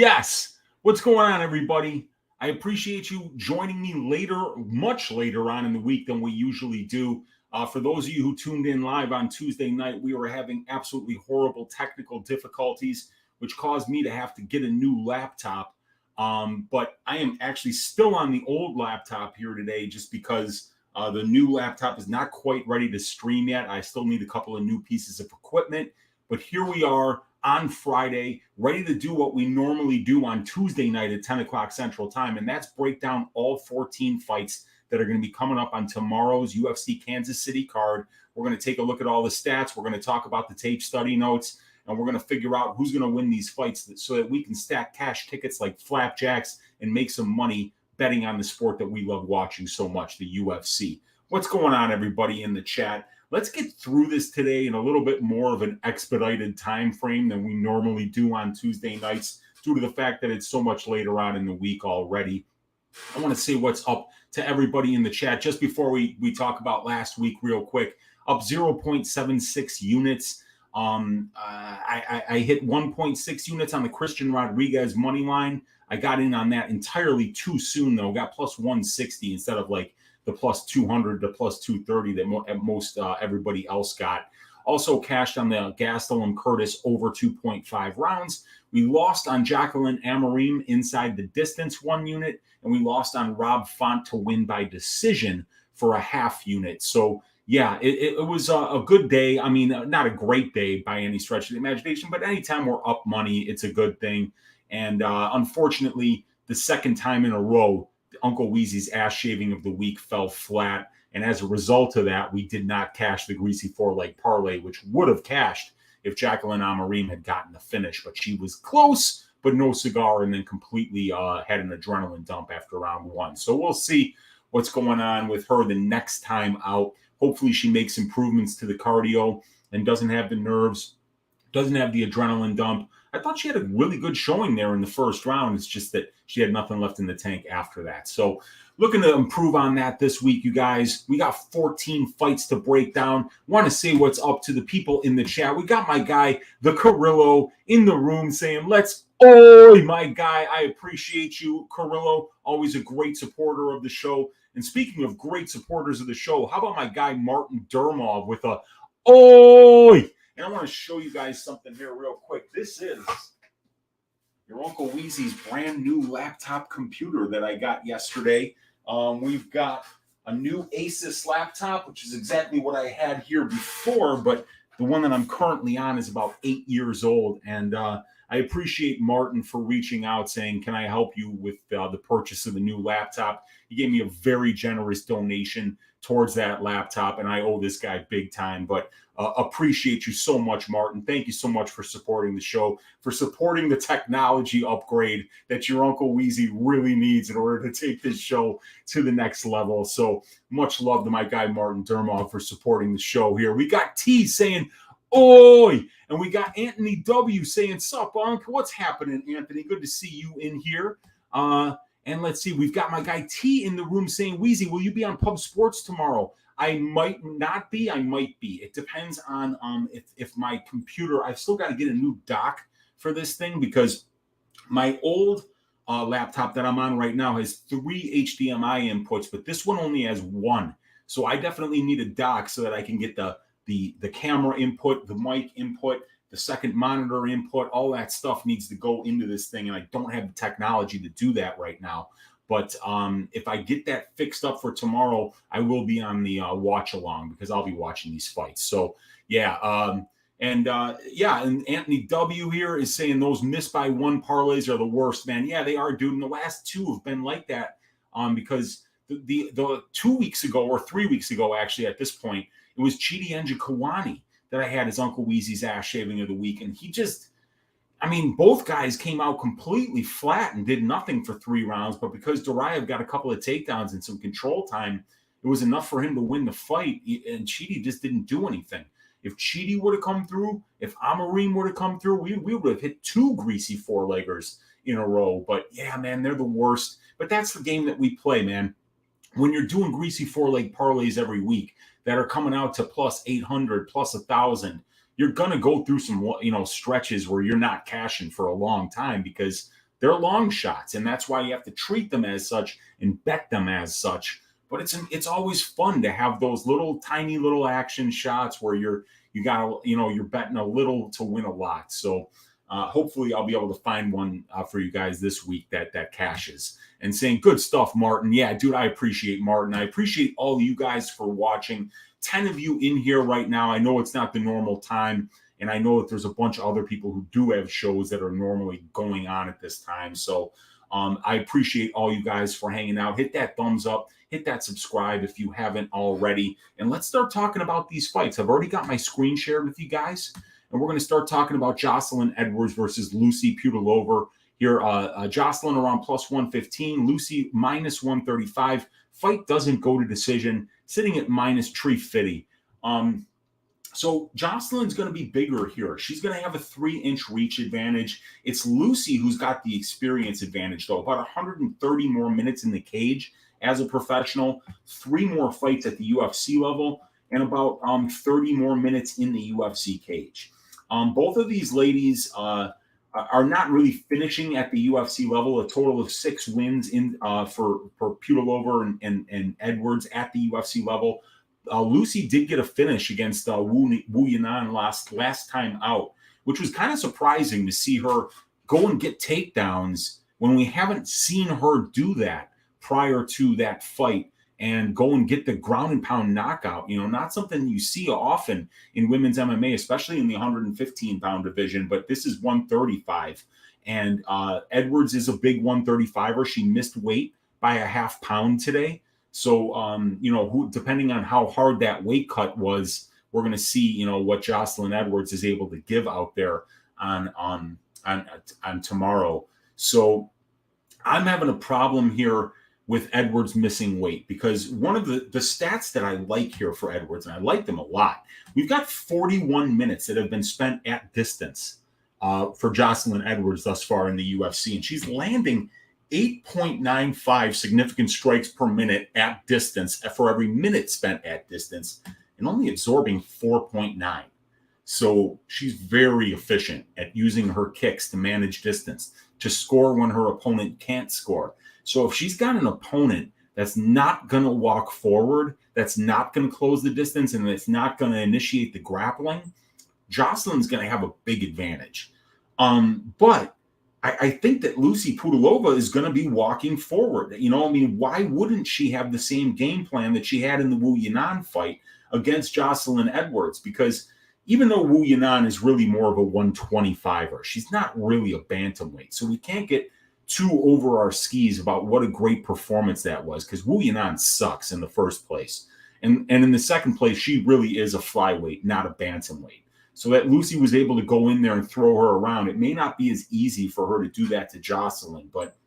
Yes. What's going on, everybody? I appreciate you joining me later, much later on in the week than we usually do. For those of you who tuned in live on Tuesday night, we were having absolutely horrible technical difficulties, which caused me to have to get a new laptop. But I am actually still on the old laptop here today just because the new laptop is not quite ready to stream yet. I still need a couple of new pieces of equipment. But here we are on Friday, ready to do what we normally do on Tuesday night at 10 o'clock Central Time, and that's break down all 14 fights that are going to be coming up on tomorrow's UFC Kansas City card. We're going to take a look at all the stats. We're going to talk about the tape study notes, and we're going to figure out who's going to win these fights so that we can stack cash tickets like flapjacks and make some money betting on the sport that we love watching so much, the UFC. What's going on, everybody in the chat? Let's get through this today in a little bit more of an expedited time frame than we normally do on Tuesday nights due to the fact that it's so much later on in the week already. I want to say what's up to everybody in the chat just before we talk about last week real quick. Up 0.76 units. I hit 1.6 units on the Christian Rodriguez money line. I got in on that entirely too soon, though. Got plus 160 instead of like the plus 200 to plus 230 that most everybody else got. Also cashed on the Gastelum Curtis over 2.5 rounds. We lost on Jacqueline Amorim inside the distance 1 unit, and we lost on Rob Font to win by decision for a half unit. So, yeah, it was a good day. I mean, not a great day by any stretch of the imagination, but anytime we're up money, it's a good thing. And unfortunately, the second time in a row, Uncle Weezy's ass shaving of the week fell flat. And as a result of that, we did not cash the greasy four-leg parlay, which would have cashed if Jacqueline Amorim had gotten the finish. But she was close, but no cigar, and then completely had an adrenaline dump after round one. So we'll see what's going on with her the next time out. Hopefully she makes improvements to the cardio and doesn't have the nerves, doesn't have the adrenaline dump. I thought she had a really good showing there in the first round. It's just that she had nothing left in the tank after that. So looking to improve on that this week, you guys. We got 14 fights to break down. Want to say what's up to the people in the chat. We got my guy, the Carrillo, in the room saying, let's, oh, my guy. I appreciate you, Carrillo. Always a great supporter of the show. And speaking of great supporters of the show, how about my guy, Martin Dermov, with a, oi. And I want to show you guys something here real quick. This is your Uncle Weezy's brand new laptop computer that I got yesterday. We've got a new Asus laptop, which is exactly what I had here before, but the one that I'm currently on is about 8 years old. And I appreciate Martin for reaching out saying, can I help you with the purchase of the new laptop? He gave me a very generous donation towards that laptop, and I owe this guy big time. But appreciate you so much, Martin. Thank you so much for supporting the show, for supporting the technology upgrade that your Uncle Weezy really needs in order to take this show to the next level. So much love to my guy, Martin Dermov, for supporting the show here. We got T saying, oi, and we got Anthony W saying, sup, Unc? What's happening, Anthony? Good to see you in here. And let's see, we've got my guy T in the room saying, Weezy, will you be on Pub Sports tomorrow? I might not be. I might be. It depends on if my computer, I've still got to get a new dock for this thing because my old laptop that I'm on right now has 3 HDMI inputs, but this one only has 1. So I definitely need a dock so that I can get the camera input, the mic input, the second monitor input. All that stuff needs to go into this thing, and I don't have the technology to do that right now. But if I get that fixed up for tomorrow, I will be on the watch along because I'll be watching these fights. So, yeah. And Anthony W here is saying those missed by one parlays are the worst, man. Yeah, they are, dude. And the last two have been like that because the 2 weeks ago or 3 weeks ago, actually, at this point, it was Chidi Njokuani that I had as Uncle Weezy's ass shaving of the week. And he just, I mean, both guys came out completely flat and did nothing for 3 rounds. But because Duraev got a couple of takedowns and some control time, it was enough for him to win the fight. And Chidi just didn't do anything. If Chidi would have come through, if Amorim would have come through, we would have hit 2 greasy 4-leggers in a row. But, yeah, man, they're the worst. But that's the game that we play, man. When you're doing greasy 4-leg parlays every week that are coming out to plus 800, plus 1,000, you're going to go through some, stretches where you're not cashing for a long time because they're long shots, and that's why you have to treat them as such and bet them as such. But it's always fun to have those little tiny little action shots where you're betting a little to win a lot. So hopefully I'll be able to find one for you guys this week that cashes. And saying good stuff, Martin. Yeah, dude, I appreciate Martin. I appreciate all of you guys for watching. 10 of you in here right now. I know it's not the normal time, and I know that there's a bunch of other people who do have shows that are normally going on at this time. So I appreciate all you guys for hanging out. Hit that thumbs up. Hit that subscribe if you haven't already. And let's start talking about these fights. I've already got my screen shared with you guys. And we're going to start talking about Jocelyn Edwards versus Lucy Pudilova here. Jocelyn around plus 115. Lucy minus 135. Fight doesn't go to decision. Sitting at minus 350. So Jocelyn's going to be bigger here. She's going to have a 3-inch reach advantage. It's Lucy who's got the experience advantage, though. About 130 more minutes in the cage as a professional, 3 more fights at the UFC level, and about 30 more minutes in the UFC cage. Both of these ladies are not really finishing at the UFC level. A total of 6 wins in for Pudilova and Edwards at the UFC level. Lucy did get a finish against Wu Yanan last time out, which was kind of surprising to see her go and get takedowns when we haven't seen her do that prior to that fight and go and get the ground and pound knockout. Not something you see often in women's MMA, especially in the 115-pound division, but this is 135. And Edwards is a big 135er. She missed weight by a half pound today. So, depending on how hard that weight cut was, we're going to see, what Jocelyn Edwards is able to give out there on tomorrow. So I'm having a problem here with Edwards missing weight because one of the stats that I like here for Edwards, and I like them a lot, we've got 41 minutes that have been spent at distance for Jocelyn Edwards thus far in the UFC, and she's landing 8.95 significant strikes per minute at distance for every minute spent at distance, and only absorbing 4.9. So she's very efficient at using her kicks to manage distance, to score when her opponent can't score. So if she's got an opponent that's not going to walk forward, that's not going to close the distance, and that's not going to initiate the grappling, Jocelyn's going to have a big advantage. But I think that Lucy Pudilova is going to be walking forward. Why wouldn't she have the same game plan that she had in the Wu Yanan fight against Jocelyn Edwards? Because even though Wu Yanan is really more of a 125er, she's not really a bantamweight. So we can't get too over our skis about what a great performance that was, because Wu Yanan sucks in the first place. And in the second place, she really is a flyweight, not a bantamweight. So that Lucy was able to go in there and throw her around. It may not be as easy for her to do that to Jocelyn, but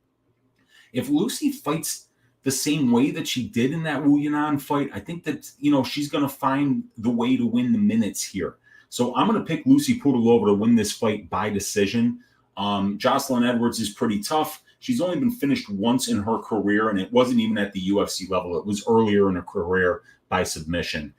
if Lucy fights the same way that she did in that Wu Yanan fight, I think that, she's going to find the way to win the minutes here. So I'm going to pick Lucy Pudilova to win this fight by decision. Jocelyn Edwards is pretty tough. She's only been finished once in her career, and it wasn't even at the UFC level. It was earlier in her career by submission.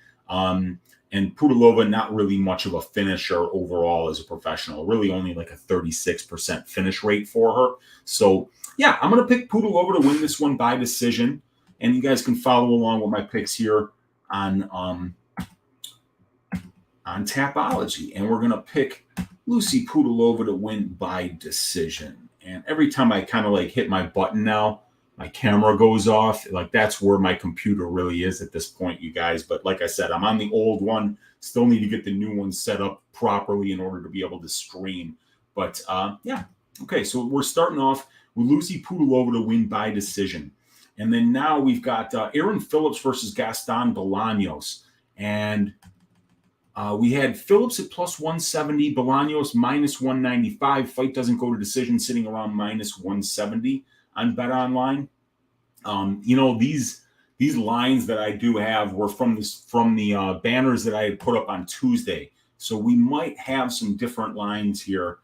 And Pudilova, not really much of a finisher overall as a professional, really only like a 36% finish rate for her. So, yeah, I'm going to pick Pudilova to win this one by decision. And you guys can follow along with my picks here on Tapology. And we're going to pick Lucy Pudilova to win by decision. And every time I kind of hit my button now, my camera goes off. That's where my computer really is at this point, you guys. But like I said, I'm on the old one. Still need to get the new one set up properly in order to be able to stream. But yeah. Okay, so we're starting off with Lucy Pudilova to win by decision. And then now we've got Aaron Phillips versus Gaston Bolanos. And we had Phillips at plus 170, Bolanos minus 195. Fight doesn't go to decision, sitting around minus 170 on Bet Online. These lines that I do have were from the banners that I had put up on Tuesday. So we might have some different lines here.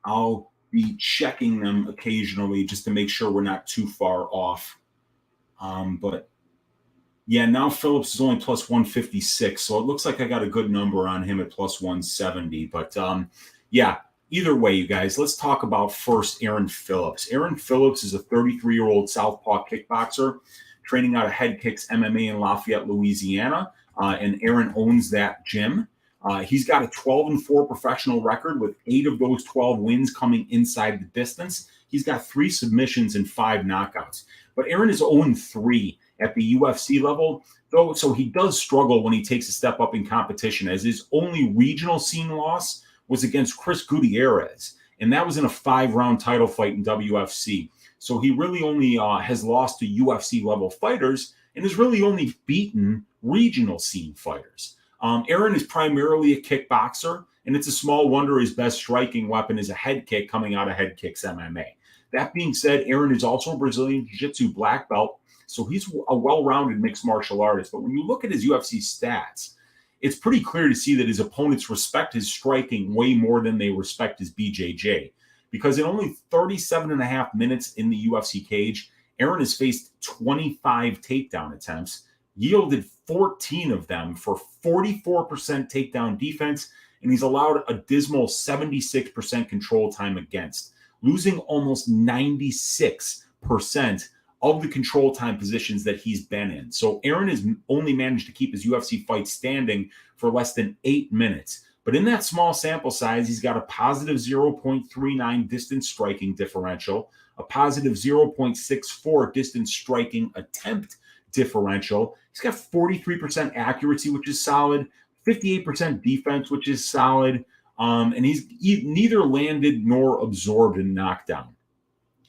I'll be checking them occasionally just to make sure we're not too far off. But yeah, now Phillips is only plus 156. So it looks like I got a good number on him at plus 170. But yeah, Either way, you guys, let's talk about first Aaron Phillips. Aaron Phillips is a 33-year-old southpaw kickboxer training out of Head Kicks MMA in Lafayette, Louisiana, and Aaron owns that gym. He's got a 12-4 professional record with 8 of those 12 wins coming inside the distance. He's got 3 submissions and 5 knockouts. But Aaron is 0-3 at the UFC level, though, so he does struggle when he takes a step up in competition, as his only regional scene loss was against Chris Gutierrez, and that was in a 5-round title fight in WFC. So he really only has lost to UFC level fighters and has really only beaten regional scene fighters. Aaron is primarily a kickboxer, and it's a small wonder his best striking weapon is a head kick coming out of Head Kicks MMA. That being said, Aaron is also a Brazilian Jiu-Jitsu black belt, so he's a well-rounded mixed martial artist. But when you look at his UFC stats, it's pretty clear to see that his opponents respect his striking way more than they respect his BJJ. Because in only 37 and a half minutes in the UFC cage, Aaron has faced 25 takedown attempts, yielded 14 of them for 44% takedown defense, and he's allowed a dismal 76% control time against, losing almost 96% of the control time positions that he's been in. So Aaron has only managed to keep his UFC fight standing for less than 8 minutes. But in that small sample size, he's got a positive 0.39 distance striking differential, a positive 0.64 distance striking attempt differential. He's got 43% accuracy, which is solid, 58% defense, which is solid, and he's neither landed nor absorbed a knockdown.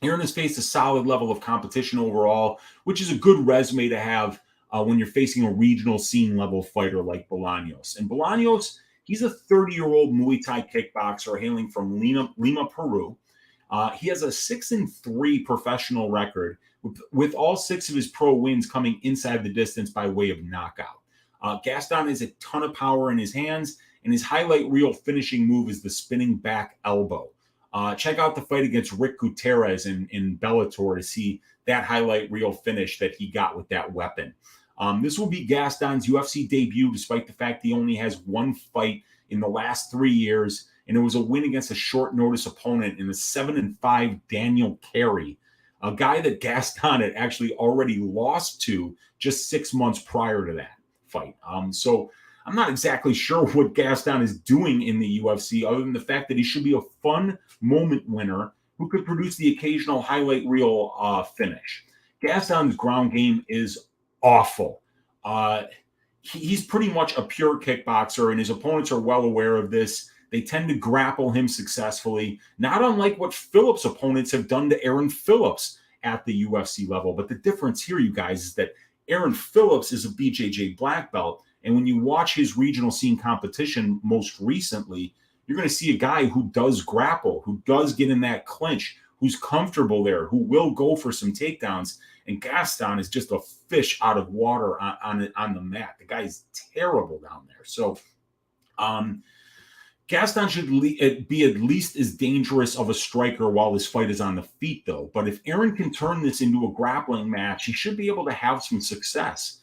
Aaron has faced a solid level of competition overall, which is a good resume to have when you're facing a regional scene level fighter like Bolanos. And Bolanos, he's a 30-year-old Muay Thai kickboxer hailing from Lima, Peru. He has a 6-3 professional record, with all 6 of his pro wins coming inside the distance by way of knockout. Gaston has a ton of power in his hands, and his highlight reel finishing move is the spinning back elbow. Check out the fight against Rick Gutierrez in Bellator to see that highlight reel finish that he got with that weapon. This will be Gaston's UFC debut, despite the fact he only has 1 fight in the last 3 years, and it was a win against a short notice opponent in the 7-5 Daniel Carey, a guy that Gaston had actually already lost to just 6 months prior to that fight. So I'm not exactly sure what Gaston is doing in the UFC, other than the fact that he should be a fun moment winner who could produce the occasional highlight reel finish. Gaston's ground game is awful. He's pretty much a pure kickboxer, and his opponents are well aware of this. They tend to grapple him successfully, not unlike what Phillips' opponents have done to Aaron Phillips at the UFC level. But the difference here, you guys, is that Aaron Phillips is a BJJ black belt, and when you watch his regional scene competition most recently, you're going to see a guy who does grapple, who does get in that clinch, who's comfortable there, who will go for some takedowns. And Gaston is just a fish out of water on the mat. The guy's terrible down there. So Gaston should be at least as dangerous of a striker while this fight is on the feet, though. But if Aaron can turn this into a grappling match, he should be able to have some success.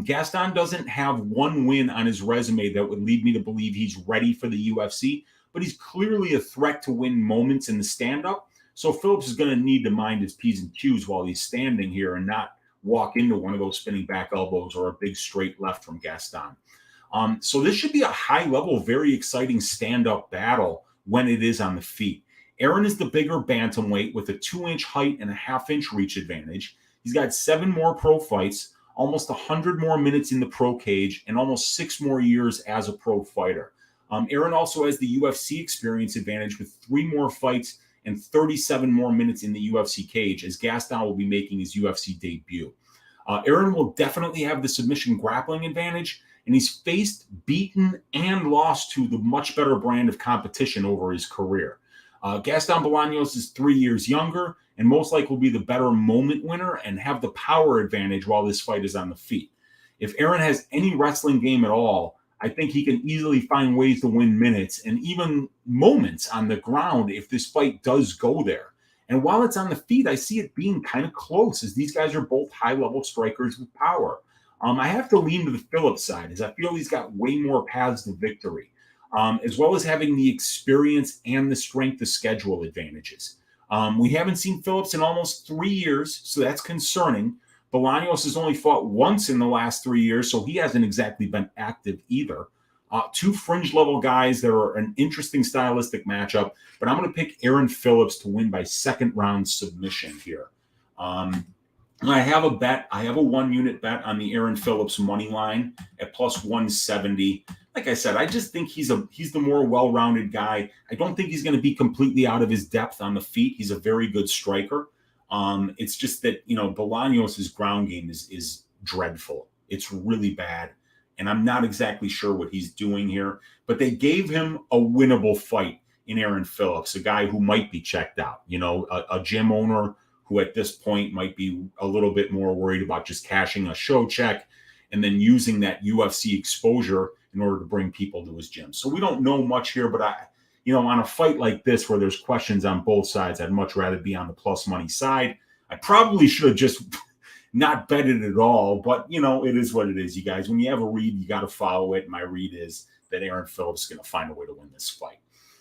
Gaston doesn't have 1 win on his resume that would lead me to believe he's ready for the UFC, but he's clearly a threat to win moments in the stand-up. So Phillips is going to need to mind his P's and Q's while he's standing here and not walk into one of those spinning back elbows or a big straight left from Gaston. So this should be a high-level, very exciting stand-up battle when it is on the feet. Aaron is the bigger bantamweight with a 2-inch height and a 1/2-inch reach advantage. He's got 7 more pro fights, almost 100 more minutes in the pro cage, and almost 6 more years as a pro fighter. Aaron also has the UFC experience advantage with 3 more fights and 37 more minutes in the UFC cage, as Gaston will be making his UFC debut. Aaron will definitely have the submission grappling advantage, and he's faced, beaten, and lost to the much better brand of competition over his career. Gaston Bolanos is 3 years younger and most likely will be the better moment winner and have the power advantage while this fight is on the feet. If Aaron has any wrestling game at all, I think he can easily find ways to win minutes and even moments on the ground if this fight does go there. And while it's on the feet, I see it being kind of close, as these guys are both high-level strikers with power. I have to lean to the Phillips side, as I feel he's got way more paths to victory. as well as having the experience and the strength of schedule advantages. We haven't seen Phillips in almost 3 years, so that's concerning. Bolanos has only fought once in the last 3 years, so he hasn't exactly been active either. Two fringe level guys that are an interesting stylistic matchup, but I'm going to pick Aaron Phillips to win by second round submission here. I have a bet. I have a 1 unit bet on the Aaron Phillips money line at plus 170. Like I said, I just think he's the more well-rounded guy. I don't think he's going to be completely out of his depth on the feet. He's a very good striker. It's just that, Bolanos' ground game is dreadful. It's really bad. And I'm not exactly sure what he's doing here. But they gave him a winnable fight in Aaron Phillips, a guy who might be checked out. A gym owner who at this point might be a little bit more worried about just cashing a show check and then using that UFC exposure in order to bring people to his gym. So we don't know much here, but on a fight like this where there's questions on both sides, I'd much rather be on the plus money side. I probably should have just not betted at all, but it is what it is, you guys. When you have a read, you got to follow it. My read is that Aaron Phillips is going to find a way to win this fight.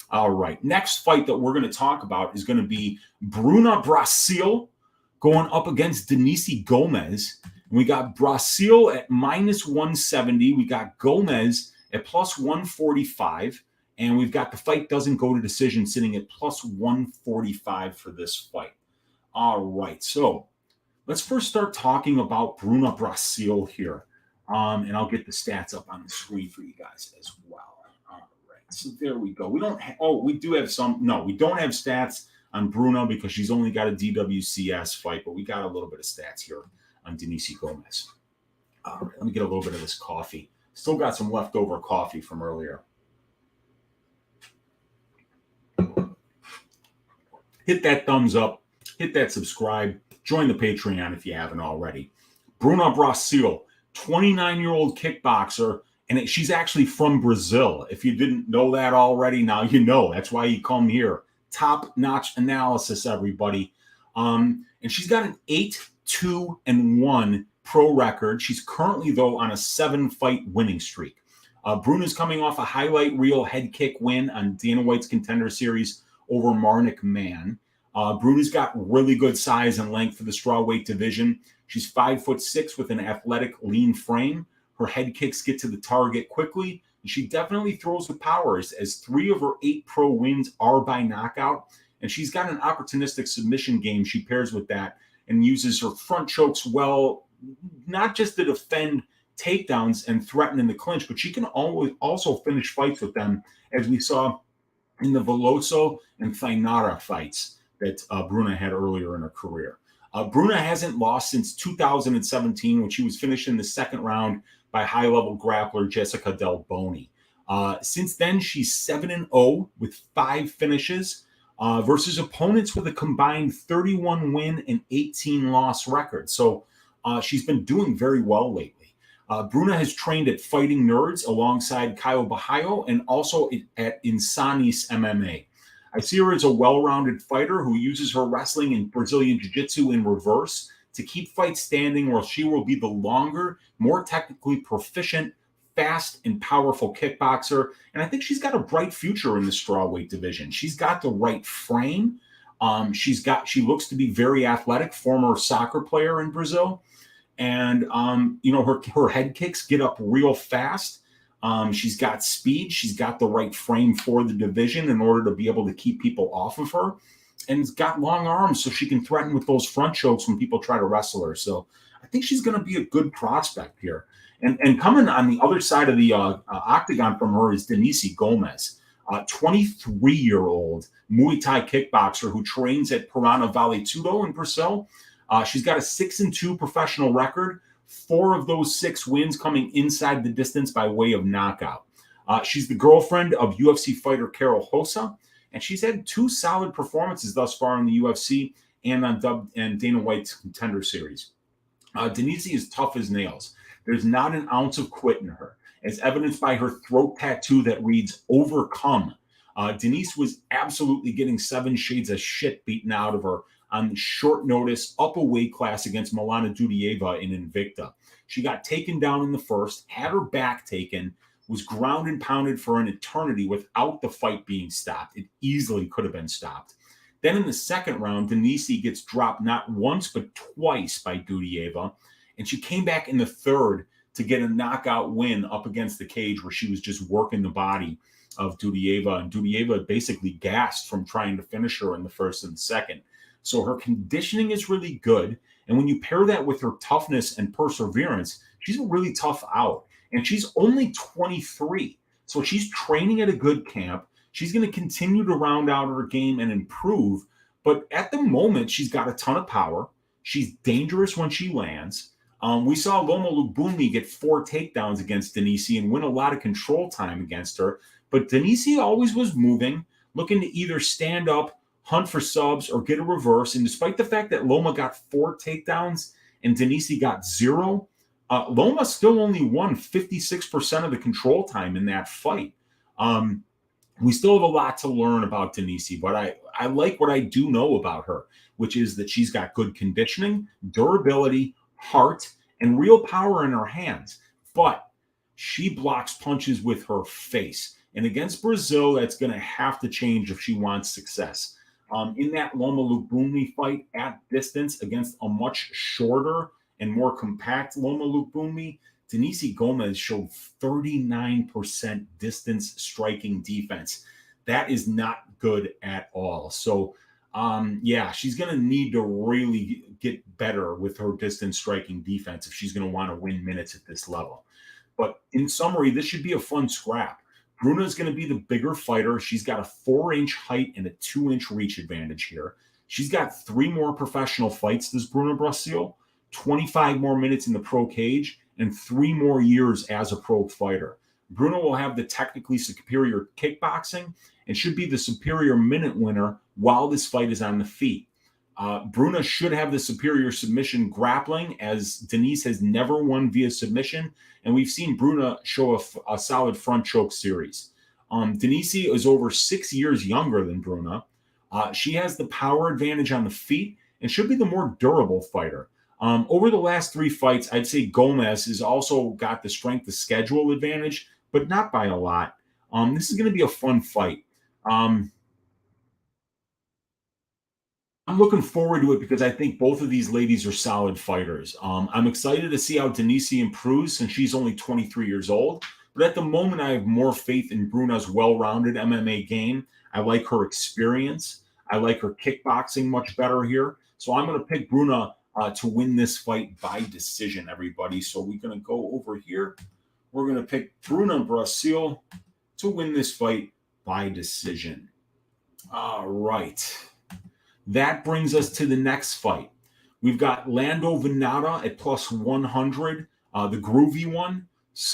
All right, next fight that we're going to talk about is going to be Bruna Brasil going up against Denise Gomez. And we got Brasil at minus 170. We got Gomez at plus 145. And we've got the fight doesn't go to decision sitting at plus 145 for this fight. All right, so let's first start talking about Bruna Brasil here. And I'll get the stats up on the screen for you guys as well. So there we go. We don't have stats on Bruna because she's only got a DWCS fight, but we got a little bit of stats here on Denise Gomez. All right, let me get a little bit of this coffee. Still got some leftover coffee from earlier. Hit that thumbs up, hit that subscribe, join the Patreon if you haven't already. Bruna Brasil, 29-year-old kickboxer. And she's actually from Brazil. If you didn't know that already, now you know. That's why you come here. Top-notch analysis, everybody. And she's got an 8-2-1 pro record. She's currently, though, on a 7-fight winning streak. Bruna's coming off a highlight reel head kick win on Dana White's Contender Series over Marnik Mann. Bruna's got really good size and length for the strawweight division. She's 5'6" with an athletic, lean frame. Her head kicks get to the target quickly, and she definitely throws with power as 3 of her 8 pro wins are by knockout. And she's got an opportunistic submission game she pairs with that and uses her front chokes well, not just to defend takedowns and threaten in the clinch, but she can always also finish fights with them, as we saw in the Veloso and Thainara fights that Bruna had earlier in her career. Bruna hasn't lost since 2017 when she was finished in the second round by high-level grappler Jessica Del Boni. Since then, she's 7-0 with 5 finishes versus opponents with a combined 31 win and 18 loss record. So she's been doing very well lately. Bruna has trained at Fighting Nerds alongside Caio Bahaio and also at Insanis MMA. I see her as a well-rounded fighter who uses her wrestling and Brazilian Jiu-Jitsu in reverse to keep fights standing, where she will be the longer, more technically proficient, fast, and powerful kickboxer. And I think she's got a bright future in the strawweight division. She's got the right frame. She looks to be very athletic, former soccer player in Brazil. And, her head kicks get up real fast. She's got speed. She's got the right frame for the division in order to be able to keep people off of her. And it's got long arms, so she can threaten with those front chokes when people try to wrestle her. So I think she's going to be a good prospect here. And coming on the other side of the octagon from her is Denise Gomez, a 23-year-old Muay Thai kickboxer who trains at Piranha Vale Tudo in Brazil. She's got a 6-2 professional record. 4 of those 6 wins coming inside the distance by way of knockout. She's the girlfriend of UFC fighter Carol Hossa, and she's had 2 solid performances thus far in the UFC and on Dana White's Contender Series. Denise is tough as nails. There's not an ounce of quit in her, as evidenced by her throat tattoo that reads "Overcome." Denise was absolutely getting 7 shades of shit beaten out of her on short notice up a weight class against Milana Dudieva in Invicta. She got taken down in the first, had her back taken, was ground and pounded for an eternity without the fight being stopped. It easily could have been stopped. Then in the second round, Denise gets dropped not once but twice by Gutierrez, and she came back in the third to get a knockout win up against the cage where she was just working the body of Gutierrez, and Gutierrez basically gasped from trying to finish her in the first and second. So her conditioning is really good, and when you pair that with her toughness and perseverance, she's a really tough out. And she's only 23. So she's training at a good camp. She's going to continue to round out her game and improve. But at the moment, she's got a ton of power. She's dangerous when she lands. We saw Loma Lubumbi get 4 takedowns against Denise and win a lot of control time against her. But Denise always was moving, looking to either stand up, hunt for subs, or get a reverse. And despite the fact that Loma got 4 takedowns and Denise got 0, Loma still only won 56% of the control time in that fight. We still have a lot to learn about Denise, but I like what I do know about her, which is that she's got good conditioning, durability, heart, and real power in her hands. But she blocks punches with her face. And against Brazil, that's going to have to change if she wants success. In that Loma Lubumbi fight at distance against a much shorter and more compact Loma Lubumbi, Denise Gomez showed 39% distance striking defense. That is not good at all. So, she's going to need to really get better with her distance striking defense if she's going to want to win minutes at this level. But in summary, this should be a fun scrap. Bruna is going to be the bigger fighter. She's got a 4-inch height and a 2-inch reach advantage here. She's got 3 more professional fights, this Bruna Brasil, 25 more minutes in the pro cage, and 3 more years as a pro fighter. Bruna will have the technically superior kickboxing and should be the superior minute winner while this fight is on the feet. Bruna should have the superior submission grappling, as Denise has never won via submission, and we've seen Bruna show a solid front choke series. Denise is over 6 years younger than Bruna. She has the power advantage on the feet and should be the more durable fighter. Over the last 3 fights, I'd say Gomez has also got the strength of schedule advantage, but not by a lot. This is going to be a fun fight. I'm looking forward to it because I think both of these ladies are solid fighters. I'm excited to see how Denise improves since she's only 23 years old. But at the moment, I have more faith in Bruna's well-rounded MMA game. I like her experience. I like her kickboxing much better here. So I'm going to pick Bruna to win this fight by decision, everybody. So we're going to go over here. We're going to pick Bruna Brasil to win this fight by decision. All right. That brings us to the next fight. We've got Lando Vanata at plus 100, the groovy one,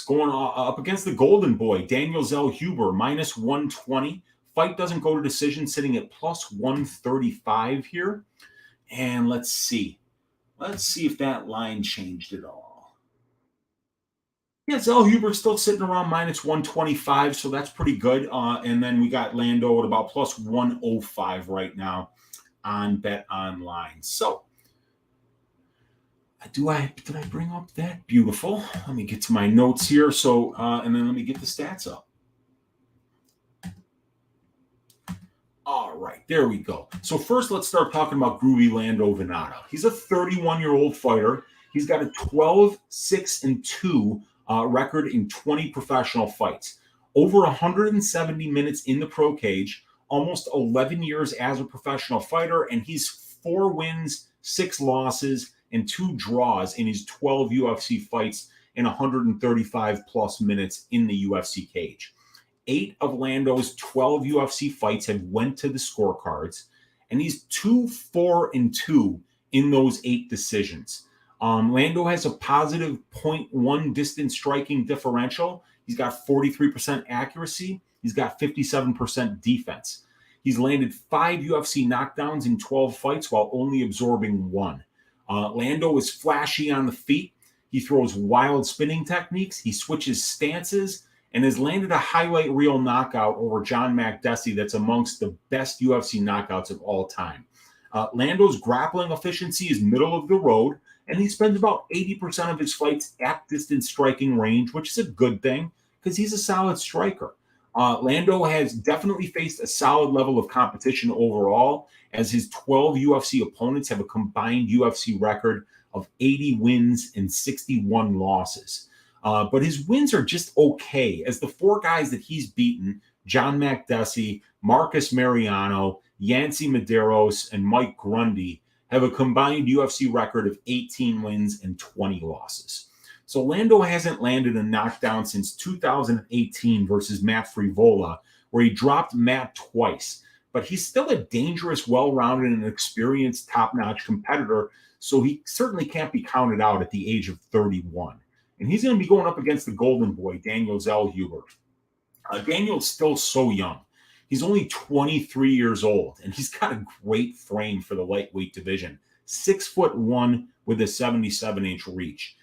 going up against the golden boy, Daniel Zellhuber, minus 120. Fight doesn't go to decision, sitting at plus 135 here. And let's see. Let's see if that line changed at all. Yeah, Zellhuber's still sitting around minus 125, so that's pretty good. And then we got Lando at about plus 105 right now on Bet Online. So, did I bring up that? Beautiful. Let me get to my notes here. So, and then let me get the stats up. All right, there we go. So first, let's start talking about groovy Lando Vanata. He's a 31-year-old fighter. He's got a 12-6-2 record in 20 professional fights. Over 170 minutes in the pro cage, almost 11 years as a professional fighter, and he's 4 wins, 6 losses, and 2 draws in his 12 UFC fights and 135 plus minutes in the UFC cage. 8 of Lando's 12 UFC fights have went to the scorecards, and he's 2-4-2 in those 8 decisions. Lando has a positive 0.1 distance striking differential. He's got 43% accuracy. He's got 57% defense. He's landed 5 UFC knockdowns in 12 fights while only absorbing 1. Lando is flashy on the feet. He throws wild spinning techniques. He switches stances and has landed a highlight reel knockout over John Makdessi that's amongst the best UFC knockouts of all time. Lando's grappling efficiency is middle of the road, and he spends about 80% of his fights at distance striking range, which is a good thing Because he's a solid striker. Lando has definitely faced a solid level of competition overall, as his 12 UFC opponents have a combined UFC record of 80 wins and 61 losses. But his wins are just okay, as the 4 guys that he's beaten, John Makdessi, Marcus Mariano, Yancy Medeiros, and Mike Grundy, have a combined UFC record of 18 wins and 20 losses. So Lando hasn't landed a knockdown since 2018 versus Matt Frivola, where he dropped Matt twice. But he's still a dangerous, well-rounded, and experienced top-notch competitor, so he certainly can't be counted out at the age of 31. And he's going to be going up against the golden boy, Daniel Zellhuber. Daniel's still so young. He's only 23 years old, and he's got a great frame for the lightweight division. 6'1" with a 77-inch reach.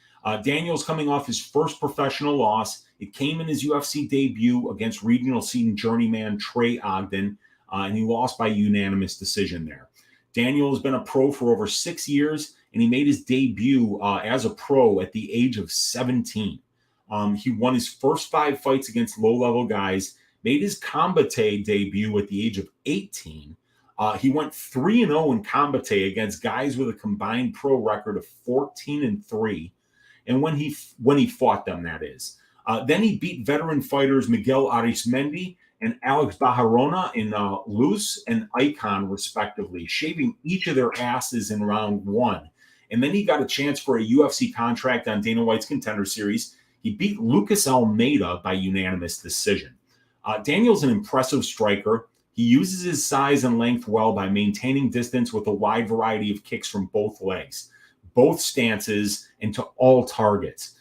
Daniel's coming off his first professional loss. It came in his UFC debut against regional seeding journeyman Trey Ogden, and he lost by unanimous decision there. Daniel has been a pro for over 6 years, and he made his debut as a pro at the age of 17. He won his first 5 fights against low-level guys, made his Combate debut at the age of 18. He went 3-0 in Combate against guys with a combined pro record of 14-3. And when he fought them, that is. Then he beat veteran fighters Miguel Arismendi and Alex Bajarona in Luz and Icon, respectively, shaving each of their asses in round 1. And then he got a chance for a UFC contract on Dana White's Contender Series. He beat Lucas Almeida by unanimous decision. Daniel's an impressive striker. He uses his size and length well by maintaining distance with a wide variety of kicks from both legs, both stances, and to all targets.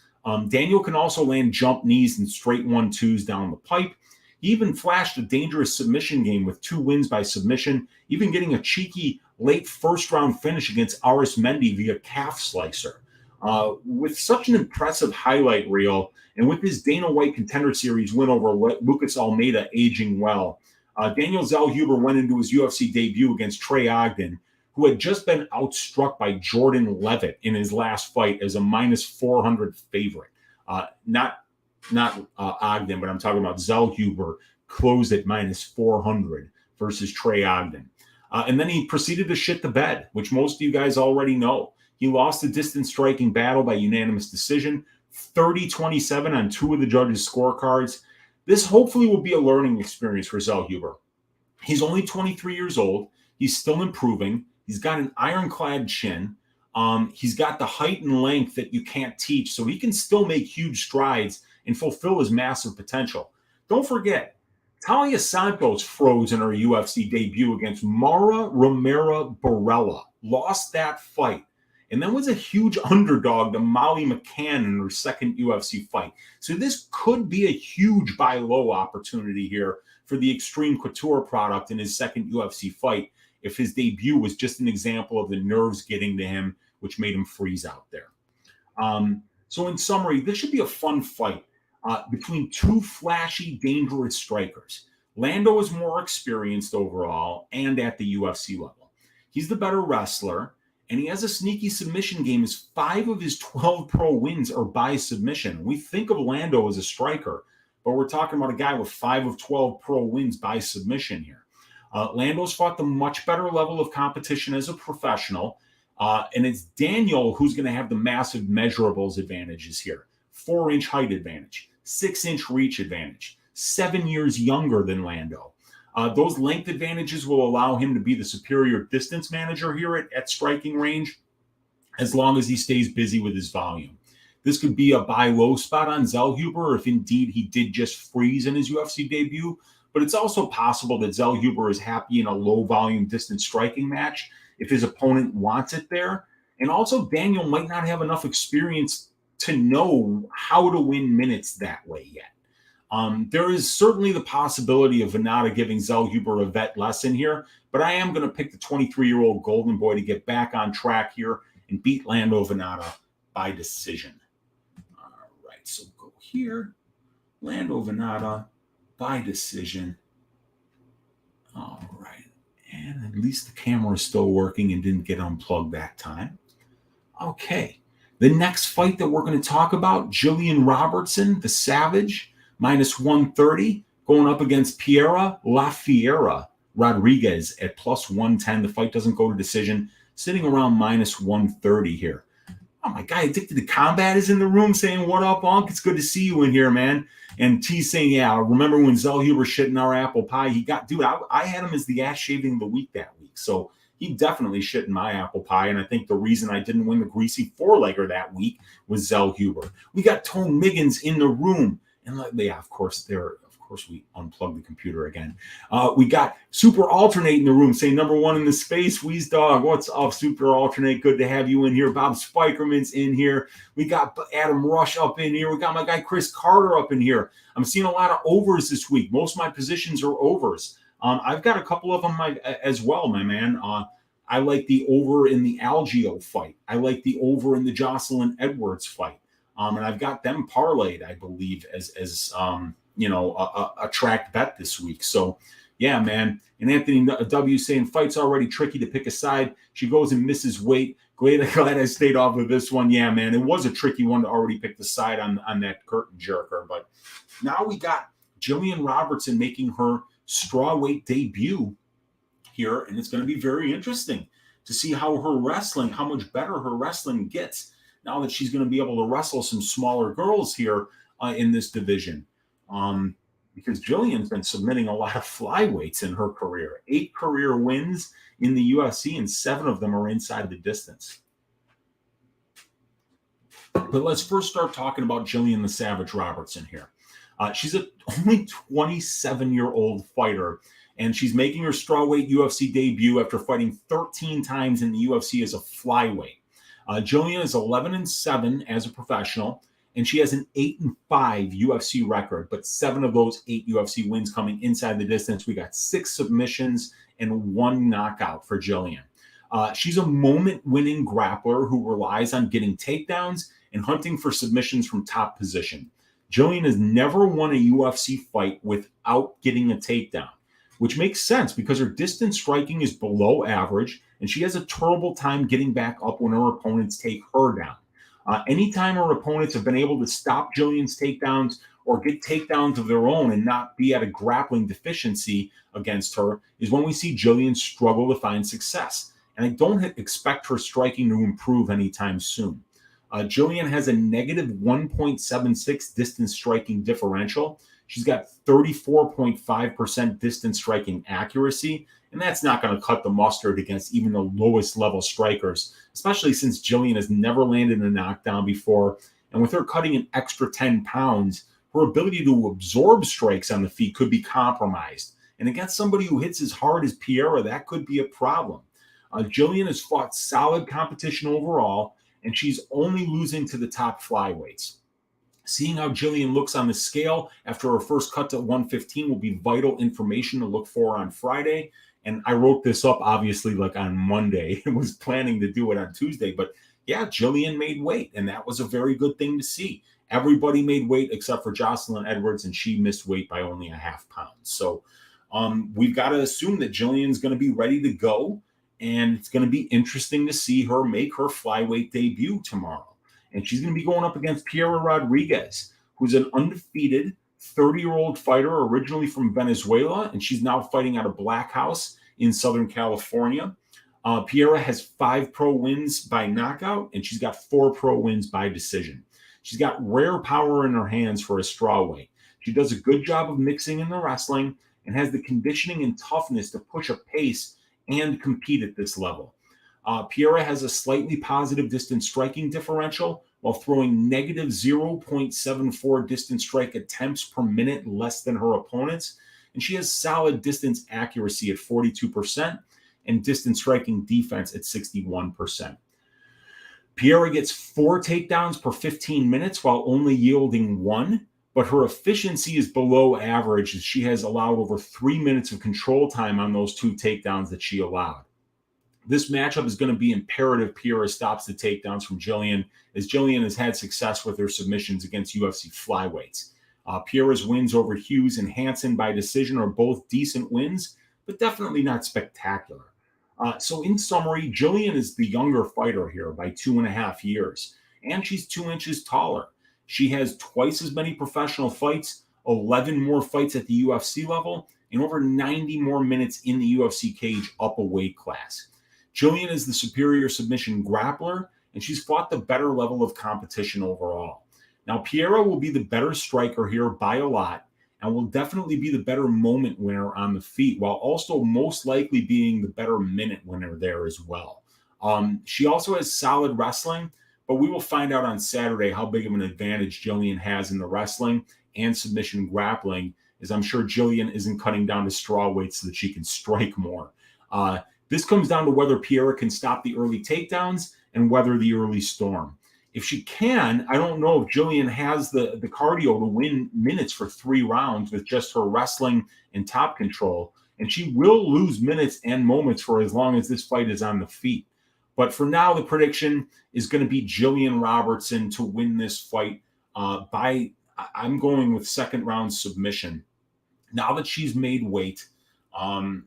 Daniel can also land jump knees and straight 1-2s down the pipe. He even flashed a dangerous submission game with 2 wins by submission, even getting a cheeky late first-round finish against Arismendi via calf slicer. With such an impressive highlight reel, and with his Dana White Contender Series win over Lucas Almeida aging well, Daniel Zellhuber went into his UFC debut against Trey Ogden, who had just been outstruck by Jordan Levitt in his last fight as a -400 favorite. Not Ogden, but I'm talking about Zellhuber, closed at -400 versus Trey Ogden. And then he proceeded to shit the bed, which most of you guys already know. He lost the distance striking battle by unanimous decision, 30-27 on 2 of the judges' scorecards. This hopefully will be a learning experience for Zellhuber. He's only 23 years old. He's still improving. He's got an ironclad chin. He's got the height and length that you can't teach, so he can still make huge strides and fulfill his massive potential. Don't forget, Talia Santos froze in her UFC debut against Mara Romero Borella, lost that fight, and then was a huge underdog to Molly McCann in her second UFC fight. So this could be a huge buy low opportunity here for the Extreme Couture product in his second UFC fight, if his debut was just an example of the nerves getting to him, which made him freeze out there. So in summary, this should be a fun fight between 2 flashy, dangerous strikers. Lando is more experienced overall and at the UFC level. He's the better wrestler, and he has a sneaky submission game as 5 of his 12 pro wins are by submission. We think of Lando as a striker, but we're talking about a guy with 5 of 12 pro wins by submission here. Lando's fought the much better level of competition as a professional, and it's Daniel who's going to have the massive measurables advantages here. 4-inch height advantage, 6-inch reach advantage, 7 years younger than Lando. Those length advantages will allow him to be the superior distance manager here at striking range, as long as he stays busy with his volume. This could be a buy low spot on Zellhuber if indeed he did just freeze in his UFC debut, but it's also possible that Zellhuber is happy in a low volume distance striking match if his opponent wants it there. And also Daniel might not have enough experience to know how to win minutes that way yet. There is certainly the possibility of Vanata giving Zellhuber a vet lesson here, but I am going to pick the 23-year-old golden boy to get back on track here and beat Lando Vanata by decision. All right, so go here. Lando Vanata by decision. All right, and at least the camera is still working and didn't get unplugged that time. Okay, the next fight that we're going to talk about, Jillian Robertson, the Savage, minus 130, going up against Piera La Fiera Rodriguez at plus 110. The fight doesn't go to decision, sitting around minus 130 here. Oh, my guy Addicted to Combat is in the room saying, what up, Unc? It's good to see you in here, man. And T's saying, yeah, remember when Zellhuber shit in our apple pie? He got, dude, I had him as the ass shaving of the week that week. So he definitely shit in my apple pie. And I think the reason I didn't win the greasy four-legger that week was Zellhuber. We got Tone Miggins in the room. And yeah, of course, we unplugged the computer again. We got Super Alternate in the room saying number one in the space. Wheeze Dog, what's up, Super Alternate? Good to have you in here. Bob Spikerman's in here. We got Adam Rush up in here. We got my guy Chris Carter up in here. I'm seeing a lot of overs this week. Most of my positions are overs. I've got a couple of them as well, my man. I like the over in the Algeo fight. I like the over in the Jocelyn Edwards fight. And I've got them parlayed, I believe, as a tracked bet this week. So, yeah, man. And Anthony W saying, fight's already tricky to pick a side. She goes and misses weight. Glad I stayed off of this one. Yeah, man. It was a tricky one to already pick the side on that curtain jerker. But now we got Jillian Robertson making her strawweight debut here. And it's going to be very interesting to see how much better her wrestling gets now that she's going to be able to wrestle some smaller girls here in this division. Because Jillian's been submitting a lot of flyweights in her career. 8 career wins in the UFC, and 7 of them are inside the distance. But let's first start talking about Jillian the Savage Robertson here. She's only 27-year-old fighter, and she's making her strawweight UFC debut after fighting 13 times in the UFC as a flyweight. Jillian is 11-7 as a professional, and she has an 8-5 UFC record, but 7 of those 8 UFC wins coming inside the distance. We got 6 submissions and 1 knockout for Jillian. She's a moment-winning grappler who relies on getting takedowns and hunting for submissions from top position. Jillian has never won a UFC fight without getting a takedown, which makes sense because her distance striking is below average, and she has a terrible time getting back up when her opponents take her down. Anytime her opponents have been able to stop Jillian's takedowns or get takedowns of their own and not be at a grappling deficiency against her is when we see Jillian struggle to find success. And I don't expect her striking to improve anytime soon. Jillian has a negative 1.76 distance striking differential. She's got 34.5% distance striking accuracy, and that's not going to cut the mustard against even the lowest level strikers, especially since Jillian has never landed a knockdown before. And with her cutting an extra 10 pounds, her ability to absorb strikes on the feet could be compromised. And against somebody who hits as hard as Piera, that could be a problem. Jillian has fought solid competition overall, and she's only losing to the top flyweights. Seeing how Jillian looks on the scale after her first cut to 115 will be vital information to look for on Friday. And I wrote this up, obviously, like on Monday. I was planning to do it on Tuesday. But yeah, Jillian made weight, and that was a very good thing to see. Everybody made weight except for Jocelyn Edwards, and she missed weight by only a half pound. So we've got to assume that Jillian's going to be ready to go, and it's going to be interesting to see her make her flyweight debut tomorrow. And she's going to be going up against Piera Rodriguez, who's an undefeated 30-year-old fighter originally from Venezuela, and she's now fighting out of Black House in Southern California. Piera has 5 pro wins by knockout, and she's got 4 pro wins by decision. She's got rare power in her hands for a strawweight. She does a good job of mixing in the wrestling and has the conditioning and toughness to push a pace and compete at this level. Piera has a slightly positive distance striking differential while throwing negative 0.74 distance strike attempts per minute less than her opponents. And she has solid distance accuracy at 42% and distance striking defense at 61%. Piera gets 4 takedowns per 15 minutes while only yielding 1, but her efficiency is below average as she has allowed over 3 minutes of control time on those 2 takedowns that she allowed. This matchup is going to be imperative Piera stops the takedowns from Jillian, as Jillian has had success with her submissions against UFC flyweights. Piera's wins over Hughes and Hansen by decision are both decent wins, but definitely not spectacular. So in summary, Jillian is the younger fighter here by 2.5 years, and she's 2 inches taller. She has twice as many professional fights, 11 more fights at the UFC level, and over 90 more minutes in the UFC cage up a weight class. Jillian is the superior submission grappler, and she's fought the better level of competition overall. Now, Piera will be the better striker here by a lot, and will definitely be the better moment winner on the feet, while also most likely being the better minute winner there as well. She also has solid wrestling, but we will find out on Saturday how big of an advantage Jillian has in the wrestling and submission grappling, as I'm sure Jillian isn't cutting down to straw weight so that she can strike more. This comes down to whether Piera can stop the early takedowns and weather the early storm. If she can, I don't know if Jillian has the cardio to win minutes for 3 rounds with just her wrestling and top control, and she will lose minutes and moments for as long as this fight is on the feet. But for now, the prediction is going to be Jillian Robertson to win this fight I'm going with second round submission. Now that she's made weight and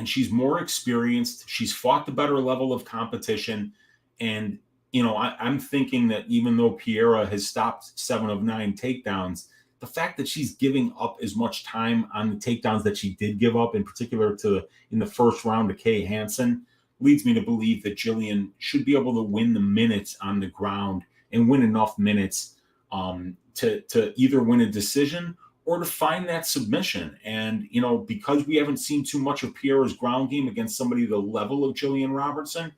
she's more experienced, she's fought the better level of competition. And, I'm thinking that even though Piera has stopped 7 of 9 takedowns, the fact that she's giving up as much time on the takedowns that she did give up, in particular in the first round to Kay Hansen, leads me to believe that Jillian should be able to win the minutes on the ground and win enough minutes to either win a decision or to find that submission. And, because we haven't seen too much of Piera's ground game against somebody the level of Jillian Robertson,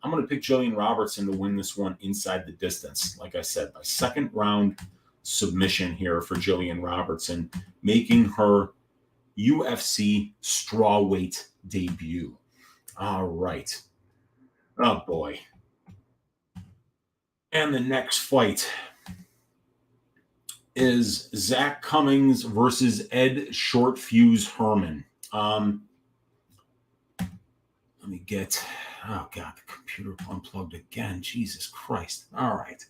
I'm going to pick Jillian Robertson to win this one inside the distance. Like I said, by second round submission here for Jillian Robertson, making her UFC strawweight debut. All right. Oh, boy. And the next fight is Zach Cummings versus Ed Short Fuse Herman. Let me get... Oh, God, the computer unplugged again. Jesus Christ. All right.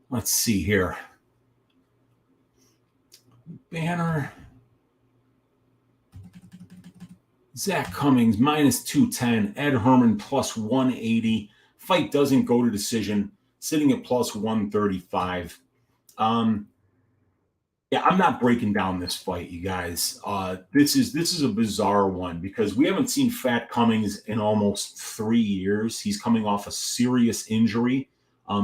Let's see here. Banner... Zach Cummings, minus 210. Ed Herman, plus 180. Fight doesn't go to decision. Sitting at plus 135. I'm not breaking down this fight, you guys. This is a bizarre one because we haven't seen Fat Cummings in almost 3 years. He's coming off a serious injury.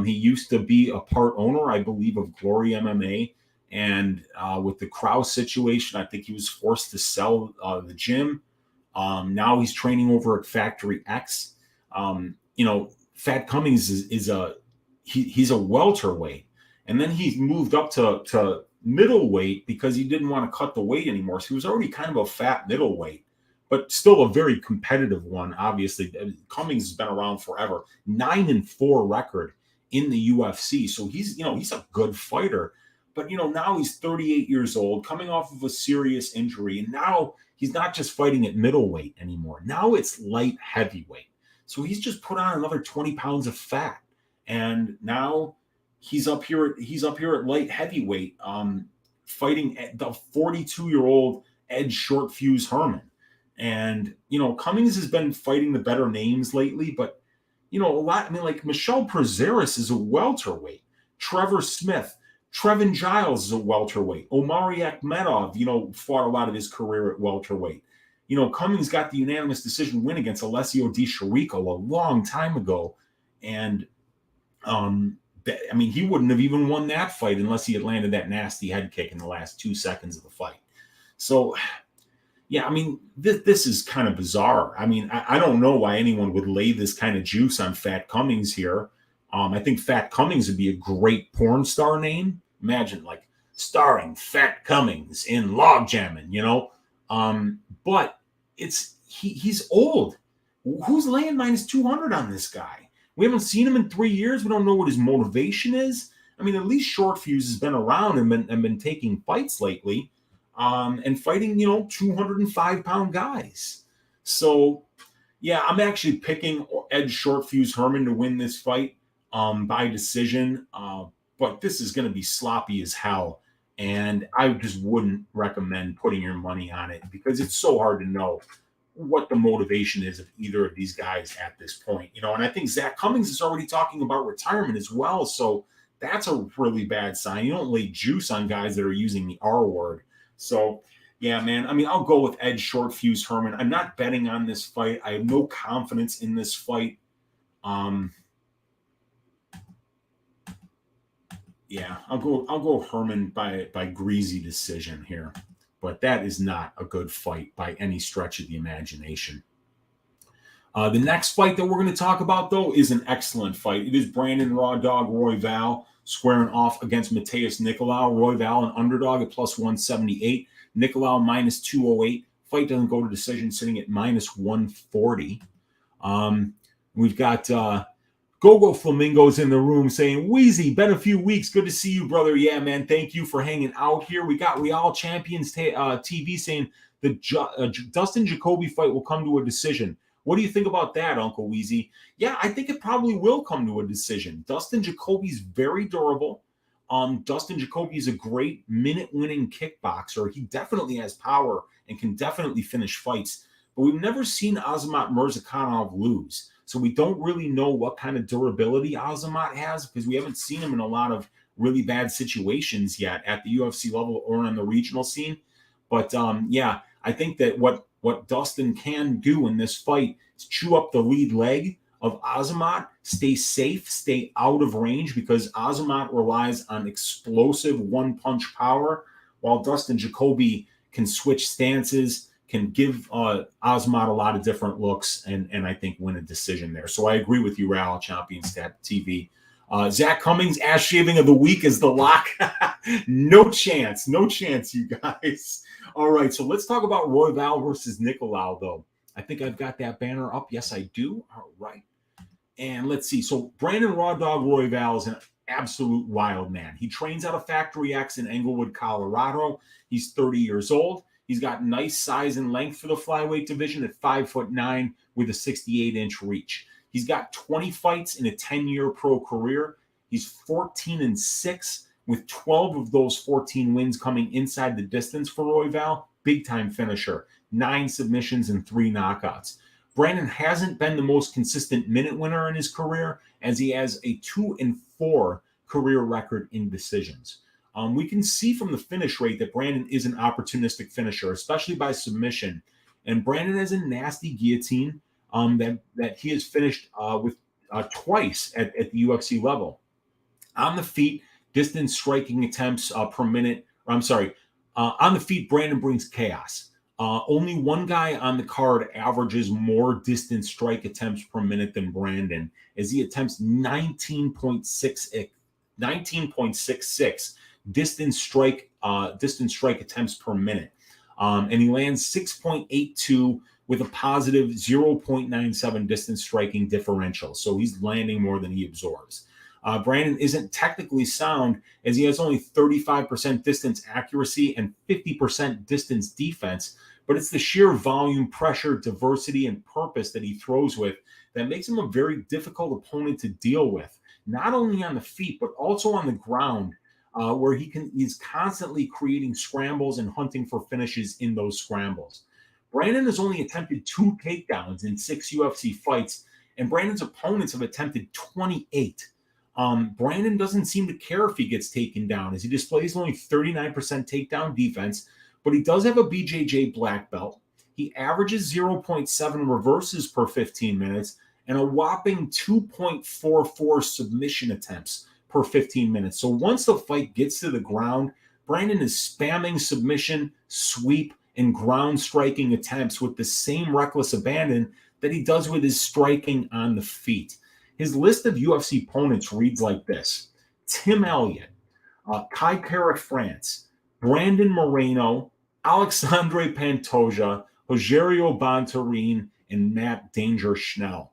He used to be a part owner, I believe, of Glory MMA. And with the Krause situation, I think he was forced to sell the gym. Now he's training over at Factory X. Fat Cummings is a welterweight, and then he's moved up to middleweight because he didn't want to cut the weight anymore. So he was already kind of a fat middleweight, but still a very competitive one. Obviously, Cummings has been around forever. 9-4 record in the UFC, so he's a good fighter. But now he's 38 years old, coming off of a serious injury, and now he's not just fighting at middleweight anymore. Now it's light heavyweight. So he's just put on another 20 pounds of fat. And now he's up here at light heavyweight, fighting at the 42-year-old Ed Short Fuse Herman. And, Cummings has been fighting the better names lately, but, a lot, like Michelle Prazeres is a welterweight. Trevor Smith, Trevin Giles is a welterweight. Omari Akhmedov, fought a lot of his career at welterweight. Cummings got the unanimous decision win against Alessio Di Chirico a long time ago. And, he wouldn't have even won that fight unless he had landed that nasty head kick in the last 2 seconds of the fight. So, yeah, this is kind of bizarre. I don't know why anyone would lay this kind of juice on Fat Cummings here. I think Fat Cummings would be a great porn star name. Imagine, starring Fat Cummings in Logjammin', but he's old. Who's laying minus 200 on this guy? We haven't seen him in 3 years. We don't know what his motivation is. At least Short Fuse has been around and been taking fights lately, and fighting, 205-pound guys. So, yeah, I'm actually picking Ed Short Fuse Herman to win this fight by decision. But this is going to be sloppy as hell. And I just wouldn't recommend putting your money on it because it's so hard to know what the motivation is of either of these guys at this point. And I think Zach Cummings is already talking about retirement as well. So that's a really bad sign. You don't lay juice on guys that are using the R word. So, yeah, man. I mean, I'll go with Ed Short Fuse Herman. I'm not betting on this fight. I have no confidence in this fight. Yeah, I'll go Herman by greasy decision here. But that is not a good fight by any stretch of the imagination. The next fight that we're going to talk about, though, is an excellent fight. It is Brandon Raw Dog Royval squaring off against Mateus Nicolau. Royval, an underdog at plus 178. Nicolau minus 208. Fight doesn't go to decision, sitting at minus 140. We've got Gogo Flamingos in the room saying, Weezy, been a few weeks. Good to see you, brother. Yeah, man. Thank you for hanging out here. We got Real Champions TV saying the Dustin Jacoby fight will come to a decision. What do you think about that, Uncle Weezy? Yeah, I think it probably will come to a decision. Dustin Jacoby's very durable. Dustin Jacoby is a great minute-winning kickboxer. He definitely has power and can definitely finish fights. But we've never seen Azamat Murzakanov lose. So we don't really know what kind of durability Azamat has because we haven't seen him in a lot of really bad situations yet at the UFC level or on the regional scene. But yeah, I think that what Dustin can do in this fight is chew up the lead leg of Azamat, stay safe, stay out of range because Azamat relies on explosive one-punch power while Dustin Jacoby can switch stances, can give Azamat a lot of different looks, and I think win a decision there. So I agree with you, Real Champions TV. Zach Cummings, ass shaving of the week is the lock. No chance, you guys. All right, so let's talk about Royval versus Nicolau, though. I think I've got that banner up. Yes, I do. All right. And let's see. So Brandon Raw Dog Royval is an absolute wild man. He trains out of Factory X in Englewood, Colorado. He's 30 years old. He's got nice size and length for the flyweight division at 5'9" with a 68-inch reach. He's got 20 fights in a 10-year pro career. He's 14-6, with 12 of those 14 wins coming inside the distance for Royval. Big-time finisher, 9 submissions and 3 knockouts. Brandon hasn't been the most consistent minute winner in his career, as he has a 2-4 career record in decisions. We can see from the finish rate that Brandon is an opportunistic finisher, especially by submission. And Brandon has a nasty guillotine that he has finished with twice at the UFC level. On the feet, distance striking attempts per minute. On the feet, Brandon brings chaos. Only one guy on the card averages more distance strike attempts per minute than Brandon, as he attempts 19.66 distance strike attempts per minute. And he lands 6.82 with a positive 0.97 distance striking differential. So he's landing more than he absorbs. Brandon isn't technically sound, as he has only 35% distance accuracy and 50% distance defense, but it's the sheer volume, pressure, diversity, and purpose that he throws with that makes him a very difficult opponent to deal with, not only on the feet, but also on the ground, where he's constantly creating scrambles and hunting for finishes in those scrambles. Brandon has only attempted 2 takedowns in 6 UFC fights, and Brandon's opponents have attempted 28. Brandon doesn't seem to care if he gets taken down, as he displays only 39% takedown defense, but he does have a BJJ black belt. He averages 0.7 reverses per 15 minutes and a whopping 2.44 submission attempts per 15 minutes. So once the fight gets to the ground, Brandon is spamming submission, sweep, and ground striking attempts with the same reckless abandon that he does with his striking on the feet. His list of UFC opponents reads like this: Tim Elliott, Kai Kara France, Brandon Moreno, Alexandre Pantoja, Rogerio Bontorin, and Matt Danger Schnell.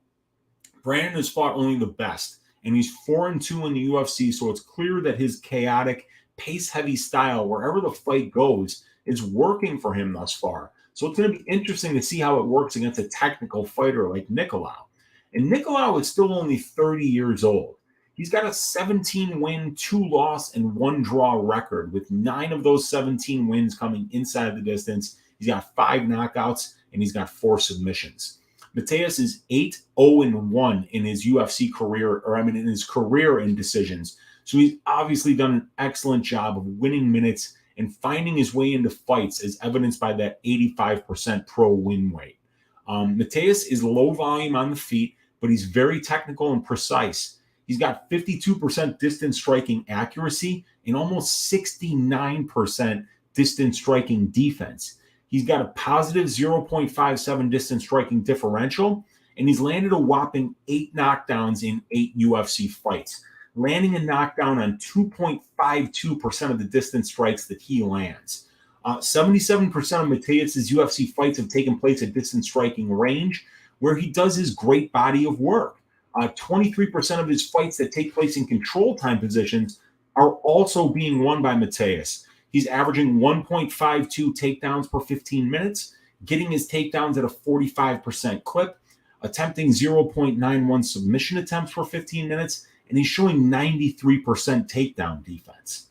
Brandon has fought only the best, and he's 4-2 in the UFC, so it's clear that his chaotic, pace-heavy style, wherever the fight goes, is working for him thus far. So it's going to be interesting to see how it works against a technical fighter like Nicolau. And Nicolau is still only 30 years old. He's got a 17-win, 2-loss, and 1-draw record, with 9 of those 17 wins coming inside the distance. He's got 5 knockouts, and he's got 4 submissions. Mateus is 8-0-1 in his UFC career, in his career in decisions. So he's obviously done an excellent job of winning minutes and finding his way into fights, as evidenced by that 85% pro win rate. Mateus is low volume on the feet, but he's very technical and precise. He's got 52% distance striking accuracy and almost 69% distance striking defense. He's got a positive 0.57 distance striking differential, and he's landed a whopping 8 knockdowns in 8 UFC fights, landing a knockdown on 2.52% of the distance strikes that he lands. 77% of Mateus's UFC fights have taken place at distance striking range, where he does his great body of work. 23% of his fights that take place in control time positions are also being won by Mateus. He's averaging 1.52 takedowns per 15 minutes, getting his takedowns at a 45% clip, attempting 0.91 submission attempts per 15 minutes, and he's showing 93% takedown defense.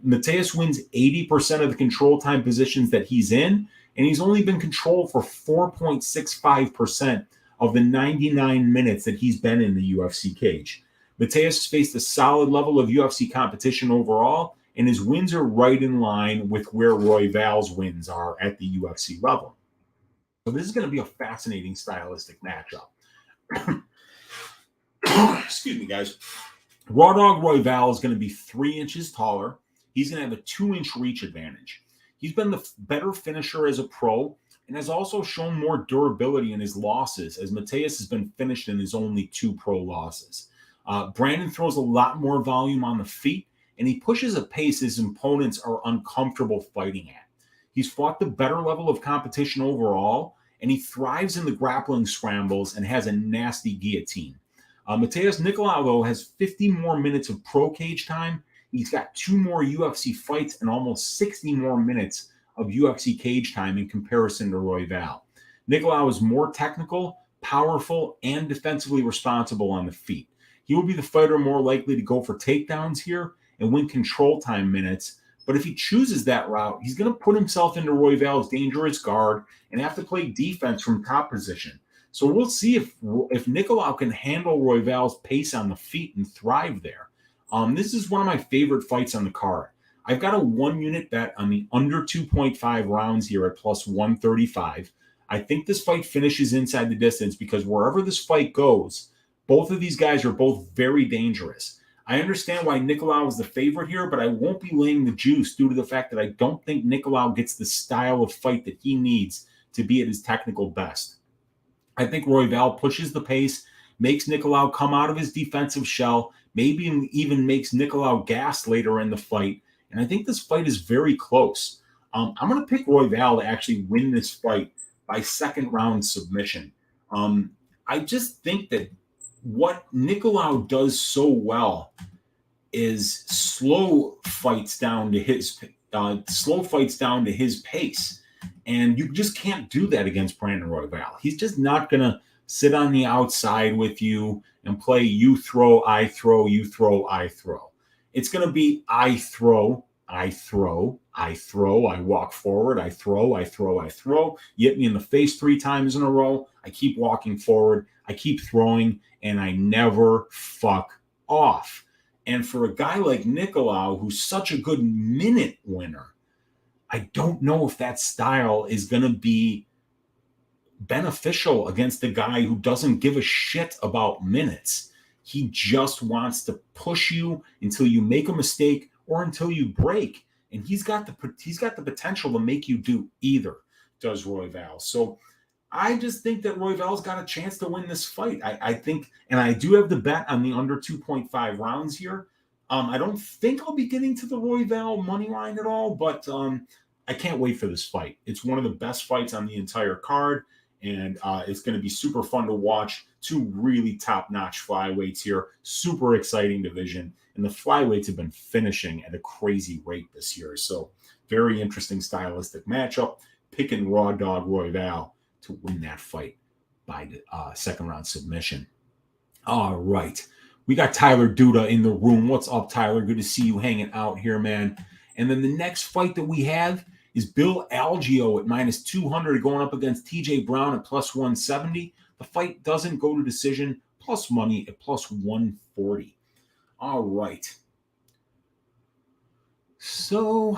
Mateus wins 80% of the control time positions that he's in, and he's only been controlled for 4.65% of the 99 minutes that he's been in the UFC cage. Mateus has faced a solid level of UFC competition overall, and his wins are right in line with where Royval's wins are at the UFC level. So this is going to be a fascinating stylistic matchup. Excuse me, guys. Raw Dog Royval is going to be 3 inches taller. He's going to have a 2-inch reach advantage. He's been the better finisher as a pro and has also shown more durability in his losses, as Mateus has been finished in his only 2 pro losses. Brandon throws a lot more volume on the feet, and he pushes a pace his opponents are uncomfortable fighting at. He's fought the better level of competition overall, and he thrives in the grappling scrambles and has a nasty guillotine. Mateus Nicolau, though, has 50 more minutes of pro cage time. He's got 2 more UFC fights and almost 60 more minutes of UFC cage time in comparison to Royval. Nicolau is more technical, powerful, and defensively responsible on the feet. He will be the fighter more likely to go for takedowns here and win control time minutes. But if he chooses that route, he's going to put himself into Royval's dangerous guard and have to play defense from top position. So we'll see if Nicolau can handle Royval's pace on the feet and thrive there. This is one of my favorite fights on the card. I've got a 1-unit bet on the under 2.5 rounds here at plus 135. I think this fight finishes inside the distance because wherever this fight goes, both of these guys are both very dangerous. I understand why Nicolau is the favorite here, but I won't be laying the juice due to the fact that I don't think Nicolau gets the style of fight that he needs to be at his technical best. I think Royval pushes the pace, makes Nicolau come out of his defensive shell, maybe even makes Nicolau gas later in the fight. And I think this fight is very close. I'm going to pick Royval to actually win this fight by second round submission. I just think that what Nicolau does so well is slow fights down to his pace. And you just can't do that against Brandon Royval. He's just not going to sit on the outside with you and play you throw, I throw, you throw, I throw. It's going to be I throw, I throw, I throw, I walk forward, I throw, I throw, I throw. You hit me in the face 3 times in a row. I keep walking forward. I keep throwing, and I never fuck off. And for a guy like Nicolau, who's such a good minute winner, I don't know if that style is going to be beneficial against a guy who doesn't give a shit about minutes. He just wants to push you until you make a mistake or until you break. And he's got the potential to make you do either, does Royval. So I just think that Royval's got a chance to win this fight. I think, and I do have the bet on the under 2.5 rounds here. I don't think I'll be getting to the Royval money line at all, but I can't wait for this fight. It's one of the best fights on the entire card, and it's going to be super fun to watch. 2 really top-notch flyweights here. Super exciting division, and the flyweights have been finishing at a crazy rate this year. So very interesting stylistic matchup. Picking Raw Dog Royval to win that fight by the second round submission. All right. We got Tyler Duda in the room. What's up, Tyler? Good to see you hanging out here, man. And then the next fight that we have is Bill Algeo at minus 200 going up against TJ Brown at plus 170. The fight doesn't go to decision, plus money at plus 140. All right. So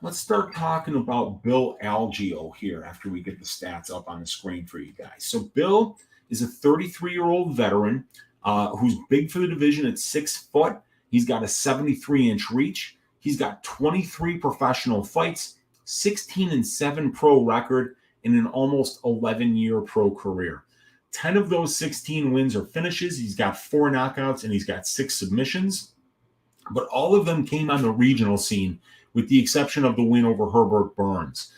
let's start talking about Bill Algeo here after we get the stats up on the screen for you guys. So Bill is a 33-year-old veteran who's big for the division at 6 foot. He's got a 73-inch reach. He's got 23 professional fights, 16-7 pro record, and an almost 11-year pro career. 10 of those 16 wins are finishes. He's got 4 knockouts and he's got 6 submissions. But all of them came on the regional scene, with the exception of the win over Herbert Burns.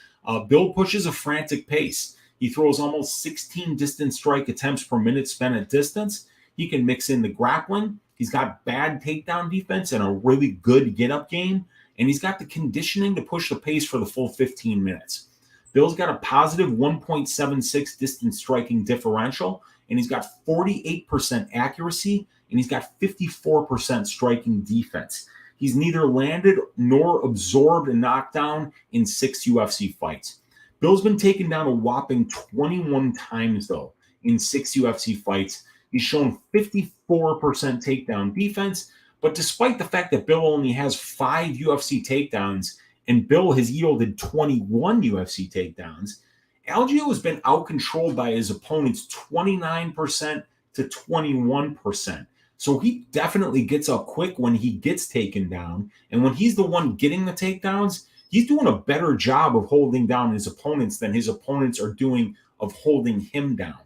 Bill pushes a frantic pace. He throws almost 16 distance strike attempts per minute spent at distance. He can mix in the grappling. He's got bad takedown defense and a really good get-up game. And he's got the conditioning to push the pace for the full 15 minutes. Bill's got a positive 1.76 distance striking differential, and he's got 48% accuracy, and he's got 54% striking defense. He's neither landed nor absorbed a knockdown in 6 UFC fights. Bill's been taken down a whopping 21 times, though, in 6 UFC fights. He's shown 54% takedown defense, but despite the fact that Bill only has 5 UFC takedowns and Bill has yielded 21 UFC takedowns, Algeo has been out-controlled by his opponents 29% to 21%. So he definitely gets up quick when he gets taken down. And when he's the one getting the takedowns, he's doing a better job of holding down his opponents than his opponents are doing of holding him down.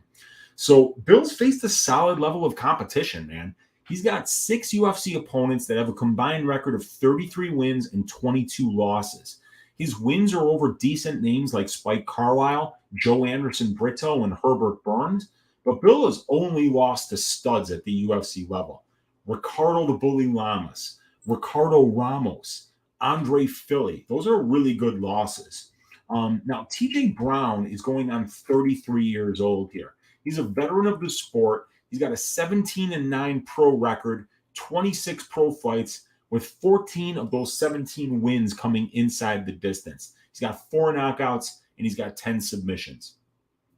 So Bill's faced a solid level of competition, man. He's got 6 UFC opponents that have a combined record of 33 wins and 22 losses. His wins are over decent names like Spike Carlisle, Joe Anderson Brito, and Herbert Burns. But Bill has only lost to studs at the UFC level. Ricardo the Bully Lamas, Ricardo Ramos, Andre Philly. Those are really good losses. Now, TJ Brown is going on 33 years old here. He's a veteran of the sport. He's got a 17-9 pro record, 26 pro fights, with 14 of those 17 wins coming inside the distance. He's got 4 knockouts and he's got 10 submissions.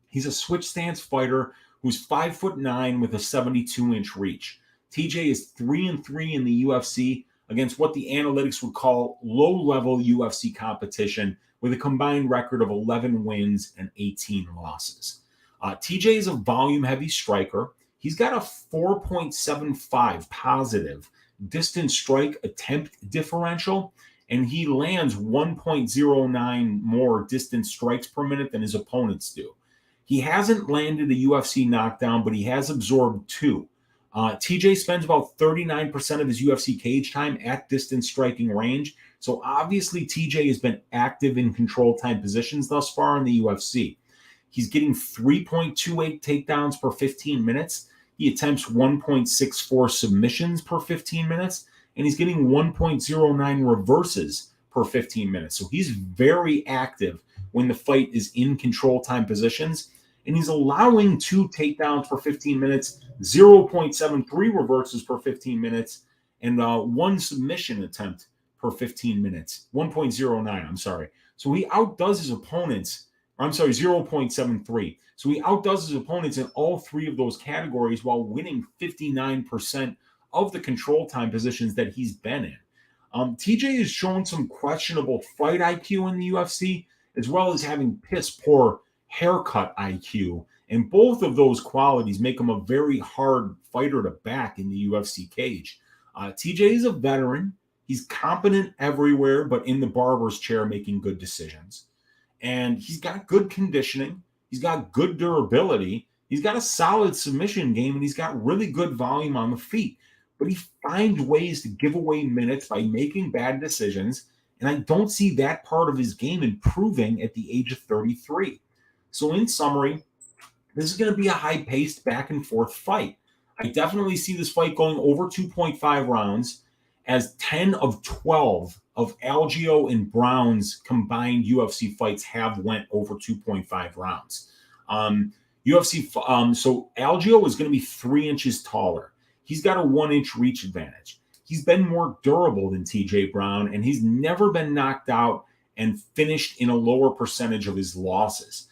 He's a switch stance fighter who's 5'9" with a 72-inch reach. TJ is 3-3 in the UFC against what the analytics would call low-level UFC competition, with a combined record of 11 wins and 18 losses. TJ is a volume-heavy striker. He's got a 4.75 positive distance strike attempt differential, and he lands 1.09 more distance strikes per minute than his opponents do. He hasn't landed a UFC knockdown, but he has absorbed 2. TJ spends about 39% of his UFC cage time at distance striking range. So obviously TJ has been active in control time positions thus far in the UFC. He's getting 3.28 takedowns per 15 minutes. He attempts 1.64 submissions per 15 minutes, and he's getting 1.09 reverses per 15 minutes. So he's very active when the fight is in control time positions, and he's allowing 2 takedowns per 15 minutes, 0.73 reverses per 15 minutes, and 1 submission attempt per 15 minutes, 1.09, I'm sorry. So he outdoes his opponents, 0.73. So he outdoes his opponents in all 3 of those categories while winning 59% of the control time positions that he's been in. TJ has shown some questionable fight IQ in the UFC, as well as having piss poor haircut IQ. And both of those qualities make him a very hard fighter to back in the UFC cage. TJ is a veteran. He's competent everywhere, but in the barber's chair making good decisions. And he's got good conditioning. He's got good durability. He's got a solid submission game, and he's got really good volume on the feet. But he finds ways to give away minutes by making bad decisions, and I don't see that part of his game improving at the age of 33. So in summary, this is going to be a high-paced back-and-forth fight. I definitely see this fight going over 2.5 rounds, as 10 of 12 of Algeo and Brown's combined UFC fights have went over 2.5 rounds. So Algeo is going to be 3 inches taller. He's got a 1-inch reach advantage. He's been more durable than TJ Brown, and he's never been knocked out and finished in a lower percentage of his losses.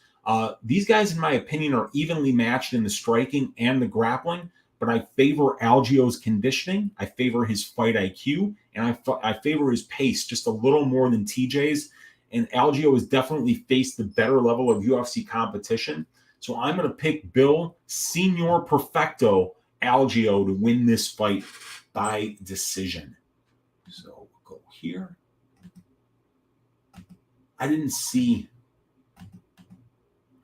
These guys, in my opinion, are evenly matched in the striking and the grappling, but I favor Algeo's conditioning. I favor his fight IQ, and I favor his pace just a little more than TJ's. And Algeo has definitely faced the better level of UFC competition. So I'm going to pick Bill Senior Perfecto Algeo to win this fight by decision. So we'll go here. I didn't see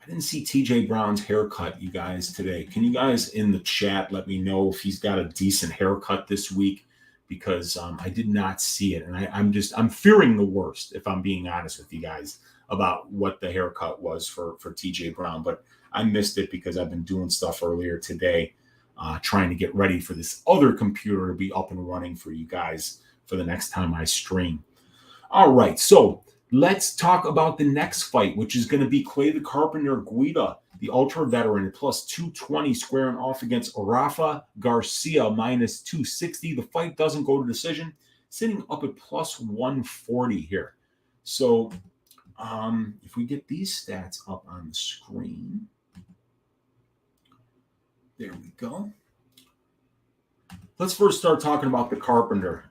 TJ Brown's haircut, you guys, today. Can you guys in the chat let me know if he's got a decent haircut this week? Because I did not see it. And I'm fearing the worst, if I'm being honest with you guys, about what the haircut was for TJ Brown. But I missed it because I've been doing stuff earlier today, trying to get ready for this other computer to be up and running for you guys for the next time I stream. All right, so let's talk about the next fight, which is going to be Clay the Carpenter Guida, the ultra veteran, at plus 220, squaring off against Rafa Garcia, minus 260. The fight doesn't go to decision, sitting up at plus 140 here. So if we get these stats up on the screen, there we go. Let's first start talking about the Carpenter.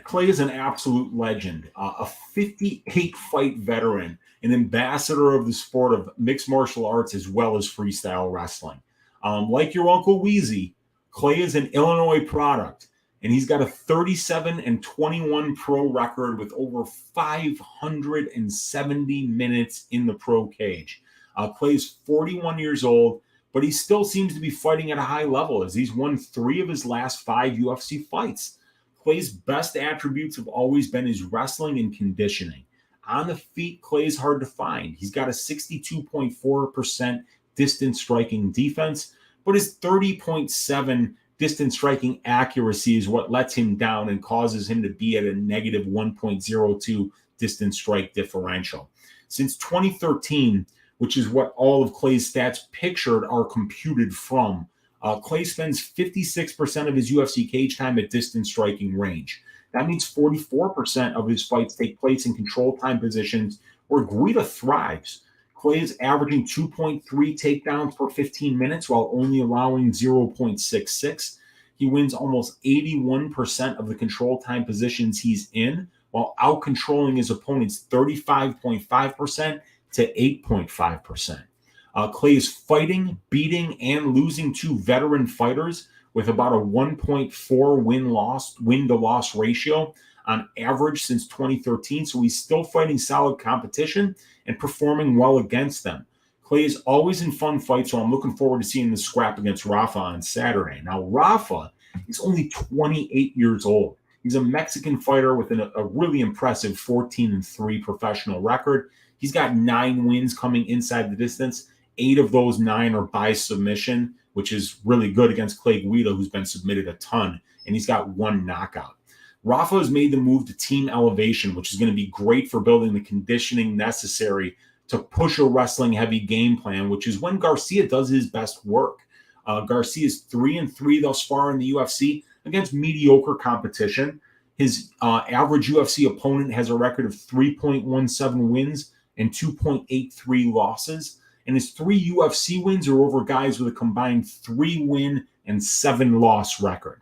Clay is an absolute legend, a 58-fight veteran, an ambassador of the sport of mixed martial arts as well as freestyle wrestling. Like your Uncle Weezy, Clay is an Illinois product, and he's got a 37-21 pro record with over 570 minutes in the pro cage. Clay is 41 years old, but he still seems to be fighting at a high level as he's won 3 of his last 5 UFC fights. Clay's best attributes have always been his wrestling and conditioning. On the feet, Clay's hard to find. He's got a 62.4% distance striking defense, but his 30.7 distance striking accuracy is what lets him down and causes him to be at a negative 1.02 distance strike differential. Since 2013, which is what all of Clay's stats pictured are computed from, Clay spends 56% of his UFC cage time at distance striking range. That means 44% of his fights take place in control time positions where Guida thrives. Clay is averaging 2.3 takedowns per 15 minutes while only allowing 0.66. He wins almost 81% of the control time positions he's in, while out-controlling his opponents 35.5% to 8.5%. Clay is fighting, beating, and losing to veteran fighters with about a 1.4 win-to-loss ratio on average since 2013. So he's still fighting solid competition and performing well against them. Clay is always in fun fights, so I'm looking forward to seeing the scrap against Rafa on Saturday. Now, Rafa is only 28 years old. He's a Mexican fighter with a really impressive 14-3 professional record. He's got 9 wins coming inside the distance. 8 of those 9 are by submission, which is really good against Clay Guida, who's been submitted a ton, and he's got 1 knockout. Rafa has made the move to team elevation, which is going to be great for building the conditioning necessary to push a wrestling-heavy game plan, which is when Garcia does his best work. Garcia is 3-3 thus far in the UFC against mediocre competition. His average UFC opponent has a record of 3.17 wins and 2.83 losses. And his 3 UFC wins are over guys with a combined 3-win and 7-loss record.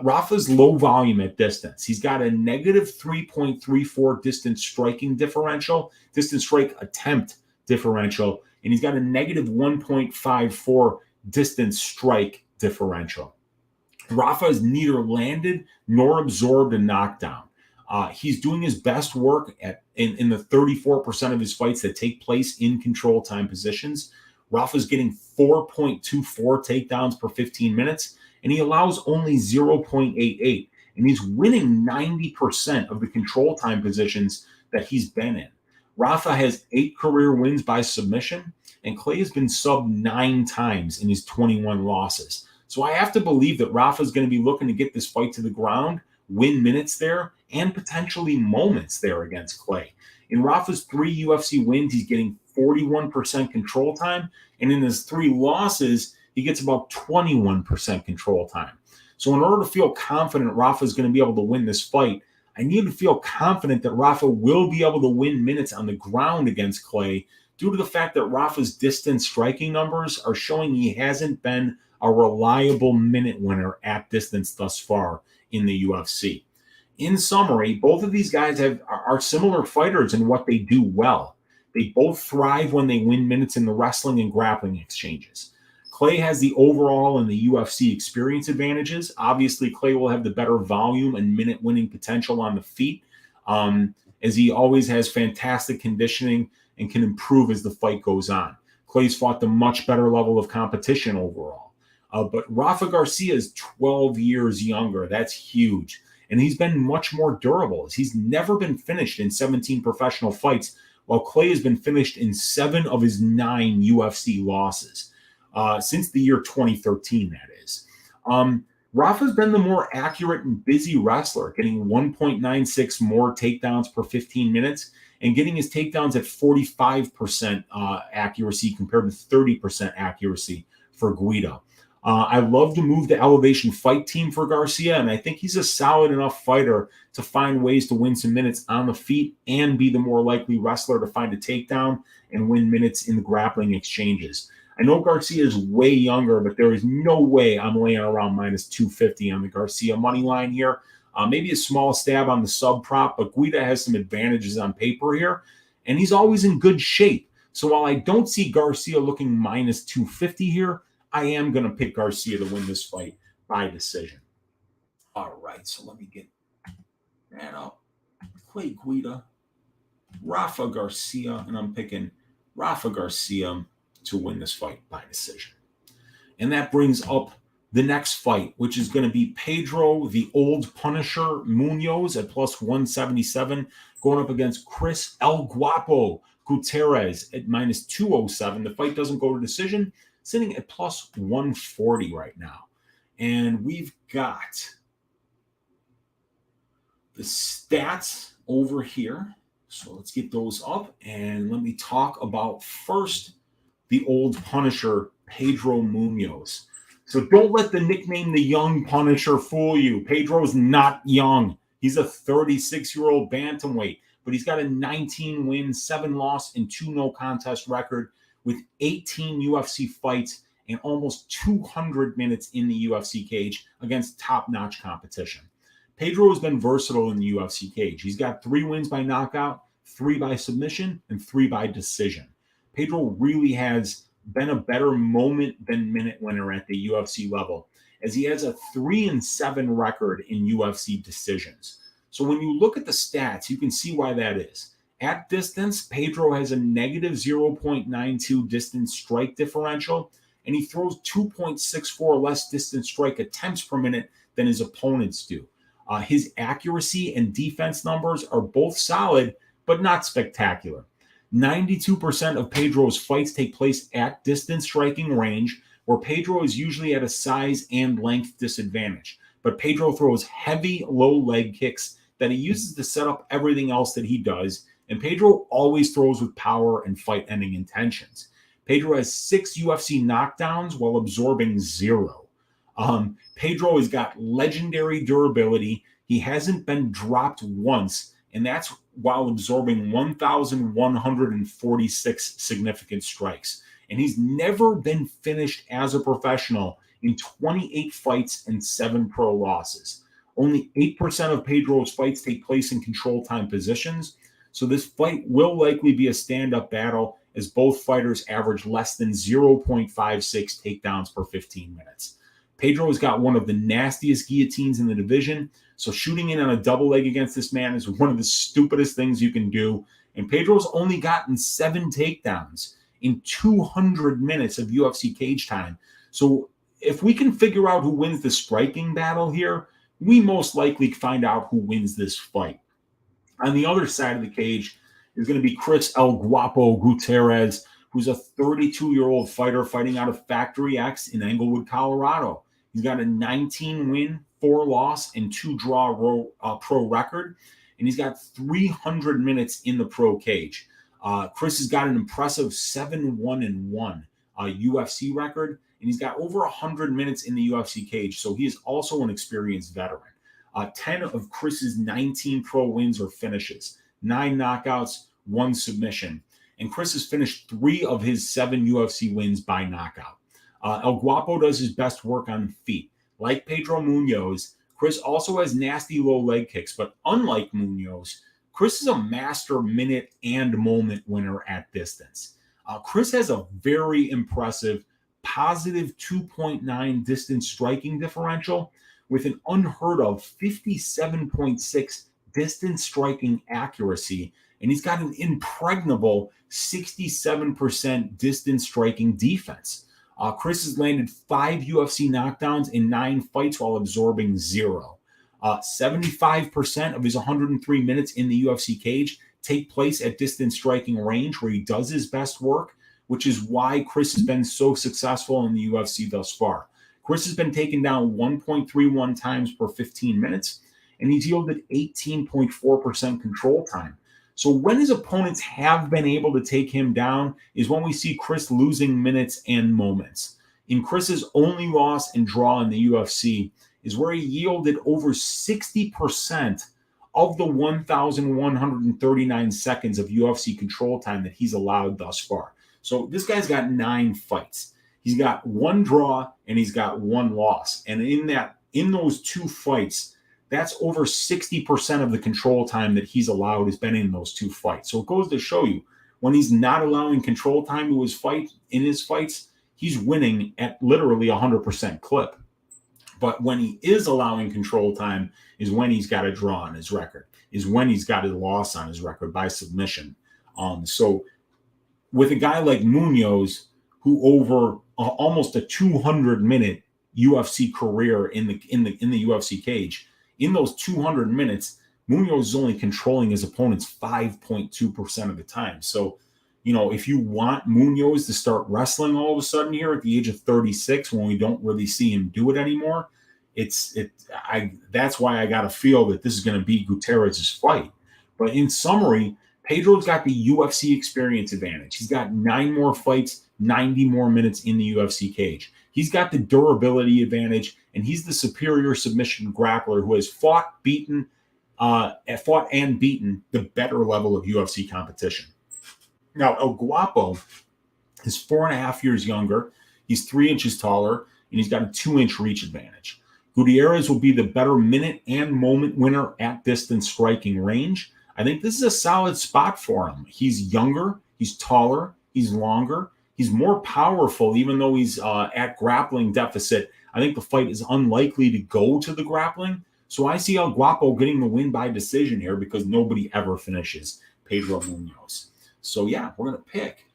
Rafa's low volume at distance. He's got a negative 3.34 distance striking differential, distance strike attempt differential, and he's got a negative 1.54 distance strike differential. Rafa has neither landed nor absorbed a knockdown. He's doing his best work in the 34% of his fights that take place in control time positions. Rafa's getting 4.24 takedowns per 15 minutes, and he allows only 0.88. And he's winning 90% of the control time positions that he's been in. Rafa has 8 career wins by submission, and Clay has been subbed 9 times in his 21 losses. So I have to believe that Rafa's going to be looking to get this fight to the ground, win minutes there, and potentially moments there against Clay. In Rafa's 3 UFC wins, he's getting 41% control time, and in his 3 losses, he gets about 21% control time. So in order to feel confident Rafa's going to be able to win this fight, I need to feel confident that Rafa will be able to win minutes on the ground against Clay due to the fact that Rafa's distance striking numbers are showing he hasn't been a reliable minute winner at distance thus far in the UFC. In summary, both of these guys are similar fighters in what they do well. They both thrive when they win minutes in the wrestling and grappling exchanges. Clay has the overall and the UFC experience advantages. Obviously, Clay will have the better volume and minute winning potential on the feet, as he always has fantastic conditioning and can improve as the fight goes on. Clay's fought the much better level of competition overall. But Rafa Garcia is 12 years younger. That's huge. And he's been much more durable. He's never been finished in 17 professional fights, while Clay has been finished in 7 of his 9 UFC losses since the year 2013, that is. Rafa's been the more accurate and busy wrestler, getting 1.96 more takedowns per 15 minutes and getting his takedowns at 45% accuracy compared to 30% accuracy for Guida. I love the move to elevation fight team for Garcia, and I think he's a solid enough fighter to find ways to win some minutes on the feet and be the more likely wrestler to find a takedown and win minutes in the grappling exchanges. I know Garcia is way younger, but there is no way I'm laying around minus 250 on the Garcia money line here. Maybe a small stab on the sub prop, but Guida has some advantages on paper here, and he's always in good shape. So while I don't see Garcia looking minus 250 here, I am going to pick Garcia to win this fight by decision. All right, so let me get that up. Clay Guida, Rafa Garcia, and I'm picking Rafa Garcia to win this fight by decision. And that brings up the next fight, which is going to be Pedro, the old Punisher, Munoz at plus 177, going up against Chris El Guapo Gutierrez at minus 207. The fight doesn't go to decision, sitting at plus 140 right now. And we've got the stats over here. So let's get those up. And let me talk about first the old Punisher, Pedro Munoz. So don't let the nickname the Young Punisher fool you. Pedro's not young. He's a 36-year-old bantamweight, but he's got a 19-win, 7-loss, and 2 no-contest record with 18 UFC fights and almost 200 minutes in the UFC cage against top-notch competition. Pedro has been versatile in the UFC cage. He's got 3 wins by knockout, 3 by submission, and 3 by decision. Pedro really has been a better moment than minute winner at the UFC level, as he has a 3-7 record in UFC decisions. So when you look at the stats, you can see why that is. At distance, Pedro has a negative 0.92 distance strike differential, and he throws 2.64 less distance strike attempts per minute than his opponents do. His accuracy and defense numbers are both solid, but not spectacular. 92% of Pedro's fights take place at distance striking range, where Pedro is usually at a size and length disadvantage. But Pedro throws heavy, low leg kicks that he uses to set up everything else that he does, and Pedro always throws with power and fight-ending intentions. Pedro has 6 UFC knockdowns while absorbing 0. Pedro has got legendary durability. He hasn't been dropped once, and that's while absorbing 1,146 significant strikes. And he's never been finished as a professional in 28 fights and 7 pro losses. Only 8% of Pedro's fights take place in control time positions, so this fight will likely be a stand-up battle, as both fighters average less than 0.56 takedowns per 15 minutes. Pedro has got one of the nastiest guillotines in the division, so shooting in on a double leg against this man is one of the stupidest things you can do. And Pedro's only gotten 7 takedowns in 200 minutes of UFC cage time. So if we can figure out who wins the striking battle here, we most likely find out who wins this fight. On the other side of the cage is going to be Chris El Guapo Gutierrez, who's a 32-year-old fighter fighting out of Factory X in Englewood, Colorado. He's got a 19-win, 4-loss, and 2-draw pro record, and he's got 300 minutes in the pro cage. Chris has got an impressive 7-1-1 UFC record, and he's got over 100 minutes in the UFC cage, so he is also an experienced veteran. 10 of Chris's 19 pro wins are finishes, 9 knockouts, 1 submission. and Chris has finished 3 of his 7 UFC wins by knockout. El Guapo does his best work on the feet. Like Pedro Munoz, Chris also has nasty low leg kicks, but unlike Munoz, Chris is a master minute and moment winner at distance. Chris has a very impressive positive 2.9 distance striking differential with an unheard of 57.6 distance striking accuracy, and he's got an impregnable 67% distance striking defense. Chris has landed 5 UFC knockdowns in 9 fights while absorbing 0. 75% of his 103 minutes in the UFC cage take place at distance striking range where he does his best work, which is why Chris has been so successful in the UFC thus far. Chris has been taken down 1.31 times per 15 minutes, and he's yielded 18.4% control time. So when his opponents have been able to take him down is when we see Chris losing minutes and moments. In Chris's only loss and draw in the UFC is where he yielded over 60% of the 1,139 seconds of UFC control time that he's allowed thus far. So this guy's got 9 fights. He's got 1 draw and he's got 1 loss. And in those 2 fights, that's over 60% of the control time that he's allowed has been in those 2 fights. So it goes to show you, when he's not allowing control time to his fights, he's winning at literally 100% clip. But when he is allowing control time is when he's got a draw on his record, is when he's got a loss on his record by submission. So with a guy like Munoz, who over almost a 200-minute UFC career in the UFC cage, in those 200 minutes, Munoz is only controlling his opponents 5.2% of the time. So, if you want Munoz to start wrestling all of a sudden here at the age of 36, when we don't really see him do it anymore, that's why I got to feel that this is going to be Gutierrez's fight. But in summary, Pedro's got the UFC experience advantage. He's got 9 more fights, 90 more minutes in the UFC cage. He's got the durability advantage, and he's the superior submission grappler who has fought and beaten the better level of UFC competition. Now, El Guapo is 4.5 years younger. He's 3 inches taller, and he's got a 2-inch reach advantage. Gutierrez will be the better minute and moment winner at distance striking range. I think this is a solid spot for him. He's younger, he's taller, he's longer, he's more powerful, even though he's at grappling deficit. I think the fight is unlikely to go to the grappling. So I see El Guapo getting the win by decision here because nobody ever finishes Pedro Munoz. So yeah, we're going to pick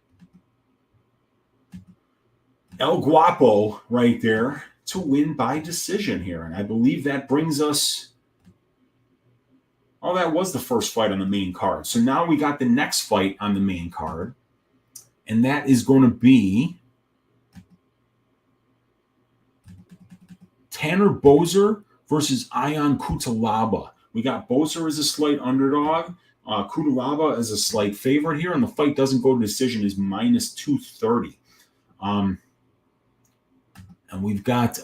El Guapo right there to win by decision here. And I believe that brings us... Oh, that was the first fight on the main card. So now we got the next fight on the main card. And that is going to be Tanner Bozer versus Ion Kutilaba. We got Bozer as a slight underdog. Kutilaba as a slight favorite here. And the fight doesn't go to decision, is minus 230. And we've got...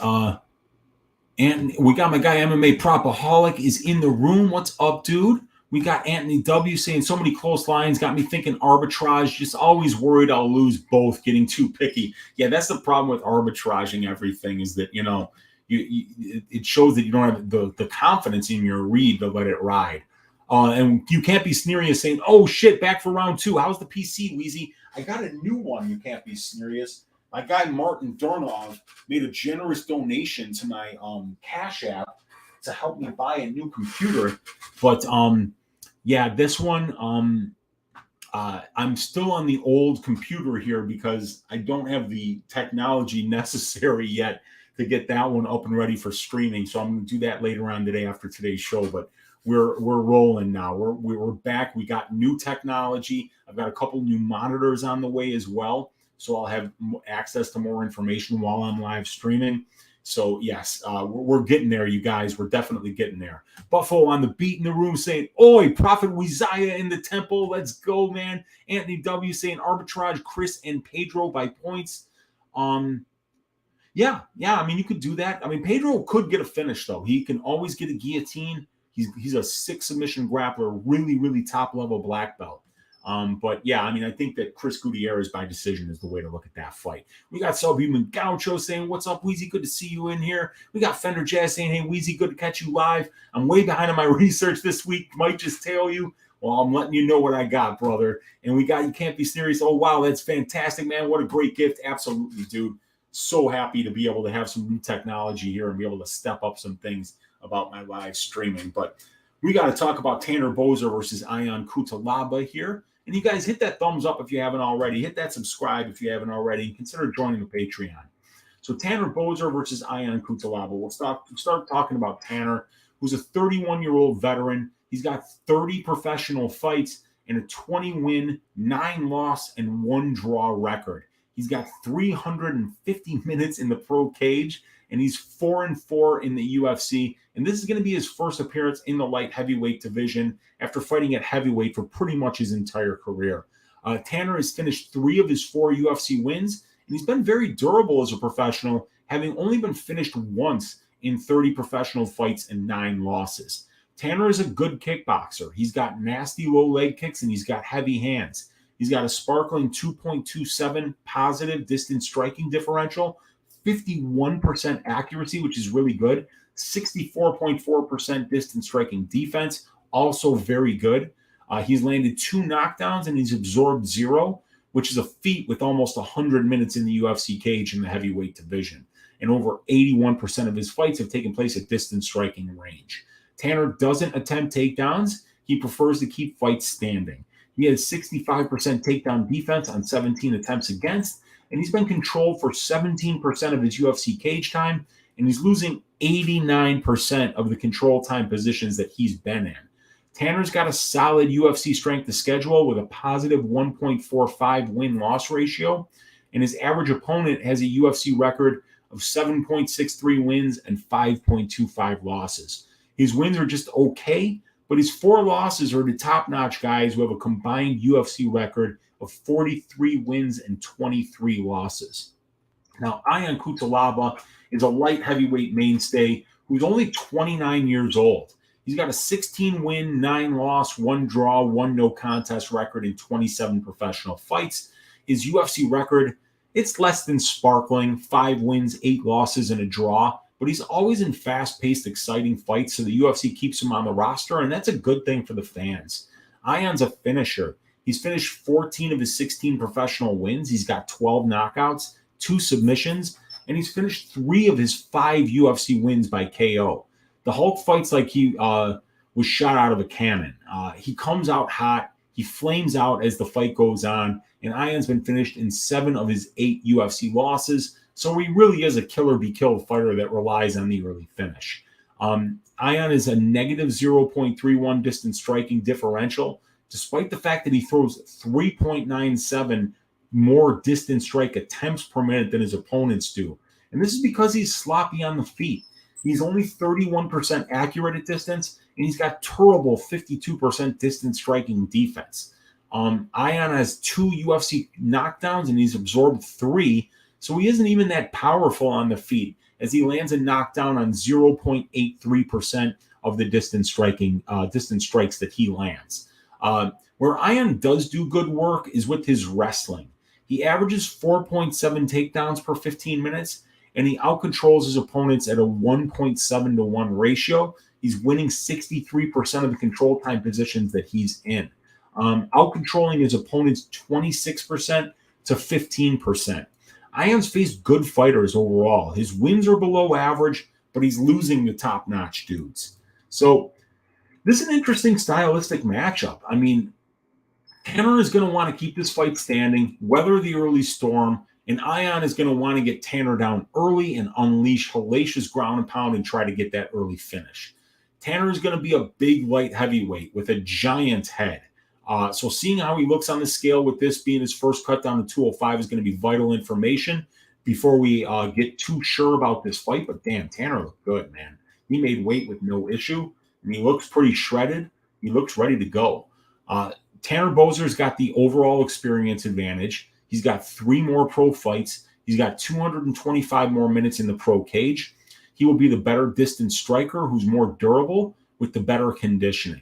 And we got my guy MMA Propaholic is in the room. What's up, dude? We got Anthony W saying so many close lines. Got me thinking arbitrage. Just always worried I'll lose both, getting too picky. Yeah, that's the problem with arbitraging everything, is that, it shows that you don't have the confidence in your read to let it ride. And you can't be snerious saying, oh, shit, back for round 2. How's the PC, Weezy? I got a new one. You can't be snerious. My guy Martin Durnov made a generous donation to my CashApp to help me buy a new computer. But this one, I'm still on the old computer here because I don't have the technology necessary yet to get that one up and ready for streaming. So I'm going to do that later on today after today's show. But we're rolling now. We're back. We got new technology. I've got a couple new monitors on the way as well. So I'll have access to more information while I'm live streaming. So, yes, we're getting there, you guys. We're definitely getting there. Buffalo on the beat in the room saying, oi, Prophet Weezy in the temple. Let's go, man. Anthony W. saying arbitrage Chris and Pedro by points. Yeah. I mean, you could do that. I mean, Pedro could get a finish, though. He can always get a guillotine. He's a 6 submission grappler, really, really top-level black belt. But yeah, I mean, I think that Chris Gutierrez by decision is the way to look at that fight. We got Subhuman Gaucho saying, "What's up, Weezy? Good to see you in here." We got Fender Jazz saying, "Hey, Weezy, good to catch you live. I'm way behind on my research this week. Might just tell you." Well, I'm letting you know what I got, brother. And we got You Can't Be Serious. Oh, wow, that's fantastic, man. What a great gift. Absolutely, dude. So happy to be able to have some new technology here and be able to step up some things about my live streaming. But we got to talk about Tanner Bozer versus Ion Kutilaba here. And you guys hit that thumbs up if you haven't already. Hit that subscribe if you haven't already. Consider joining the Patreon. So Tanner Bozer versus Ion Kutilaba. We'll start talking about Tanner, who's a 31-year-old veteran. He's got 30 professional fights and a 20-win, 9-loss, and 1-draw record. He's got 350 minutes in the pro cage, and he's 4-4 in the UFC. And this is going to be his first appearance in the light heavyweight division after fighting at heavyweight for pretty much his entire career. Tanner has finished 3 of his 4 UFC wins, and he's been very durable as a professional, having only been finished once in 30 professional fights and 9 losses. Tanner is a good kickboxer. He's got nasty low leg kicks and he's got heavy hands. He's got a sparkling 2.27 positive distance striking differential, 51% accuracy, which is really good, 64.4% distance striking defense, also very good. He's landed 2 knockdowns and he's absorbed 0, which is a feat with almost 100 minutes in the UFC cage in the heavyweight division. And over 81% of his fights have taken place at distance striking range. Tanner doesn't attempt takedowns. He prefers to keep fights standing. He has 65% takedown defense on 17 attempts against, and he's been controlled for 17% of his UFC cage time, and he's losing 89% of the control time positions that he's been in. Tanner's got a solid UFC strength of schedule with a positive 1.45 win-loss ratio, and his average opponent has a UFC record of 7.63 wins and 5.25 losses. His wins are just okay, but his 4 losses are to top-notch guys who have a combined UFC record of 43 wins and 23 losses. Now, Ion Kutilaba is a light heavyweight mainstay who's only 29 years old. He's got a 16-win, 9-loss, 1-draw, 1 no-contest record in 27 professional fights. His UFC record, it's less than sparkling, 5 wins, 8 losses, and a draw. But he's always in fast-paced, exciting fights, so the UFC keeps him on the roster, and that's a good thing for the fans. Ion's a finisher. He's finished 14 of his 16 professional wins. He's got 12 knockouts, 2 submissions, and he's finished 3 of his 5 UFC wins by KO. The Hulk fights like he was shot out of a cannon. He comes out hot. He flames out as the fight goes on, and Ion's been finished in 7 of his 8 UFC losses. So he really is a killer-be-killed fighter that relies on the early finish. Ion is a negative 0.31 distance striking differential, despite the fact that he throws 3.97 more distance strike attempts per minute than his opponents do. And this is because he's sloppy on the feet. He's only 31% accurate at distance, and he's got terrible 52% distance striking defense. Ion has 2 UFC knockdowns, and he's absorbed 3. So he isn't even that powerful on the feet, as he lands a knockdown on 0.83% of the distance strikes that he lands. Where Ion does do good work is with his wrestling. He averages 4.7 takedowns per 15 minutes, and he outcontrols his opponents at a 1.7 to 1 ratio. He's winning 63% of the control time positions that he's in, outcontrolling his opponents 26% to 15%. Ion's faced good fighters overall. His wins are below average, but he's losing the top-notch dudes. So this is an interesting stylistic matchup. I mean, Tanner is going to want to keep this fight standing, weather the early storm, and Ion is going to want to get Tanner down early and unleash hellacious ground and pound and try to get that early finish. Tanner is going to be a big light heavyweight with a giant head. So seeing how he looks on the scale with this being his first cut down to 205 is going to be vital information before we get too sure about this fight. But damn, Tanner looked good, man. He made weight with no issue, and he looks pretty shredded. He looks ready to go. Tanner Bozer's got the overall experience advantage. He's got 3 more pro fights. He's got 225 more minutes in the pro cage. He will be the better distance striker who's more durable with the better conditioning.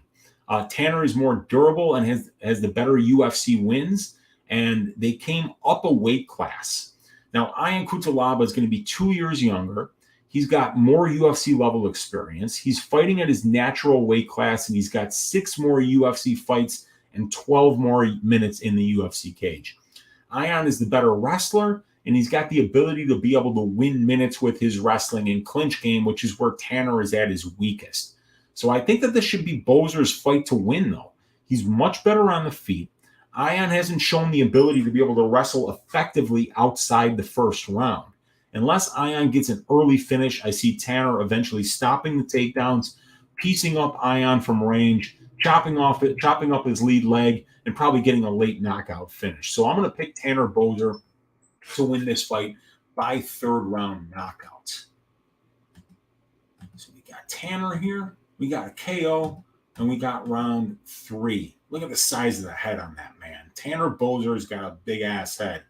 Tanner is more durable and has the better UFC wins, and they came up a weight class. Now, Ion Kutilaba is going to be 2 years younger. He's got more UFC level experience. He's fighting at his natural weight class, and he's got 6 more UFC fights and 12 more minutes in the UFC cage. Ion is the better wrestler, and he's got the ability to be able to win minutes with his wrestling and clinch game, which is where Tanner is at his weakest. So I think that this should be Bozer's fight to win, though. He's much better on the feet. Ion hasn't shown the ability to be able to wrestle effectively outside the first round. Unless Ion gets an early finish, I see Tanner eventually stopping the takedowns, piecing up Ion from range, chopping up his lead leg, and probably getting a late knockout finish. So I'm going to pick Tanner Bozer to win this fight by 3rd round knockout. So we got Tanner here, we got a KO, and we got round 3. Look at the size of the head on that man. Tanner Bozer's got a big-ass head.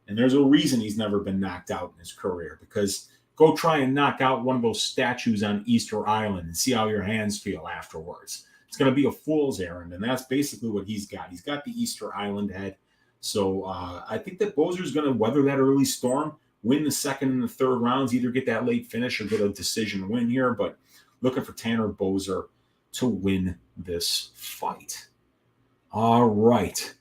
And there's a reason he's never been knocked out in his career, because go try and knock out one of those statues on Easter Island and see how your hands feel afterwards. It's going to be a fool's errand, and that's basically what he's got. He's got the Easter Island head. So I think that Bozer's going to weather that early storm, win the 2nd and the 3rd rounds, either get that late finish or get a decision win here. But looking for Tanner Bozer to win this fight. All right.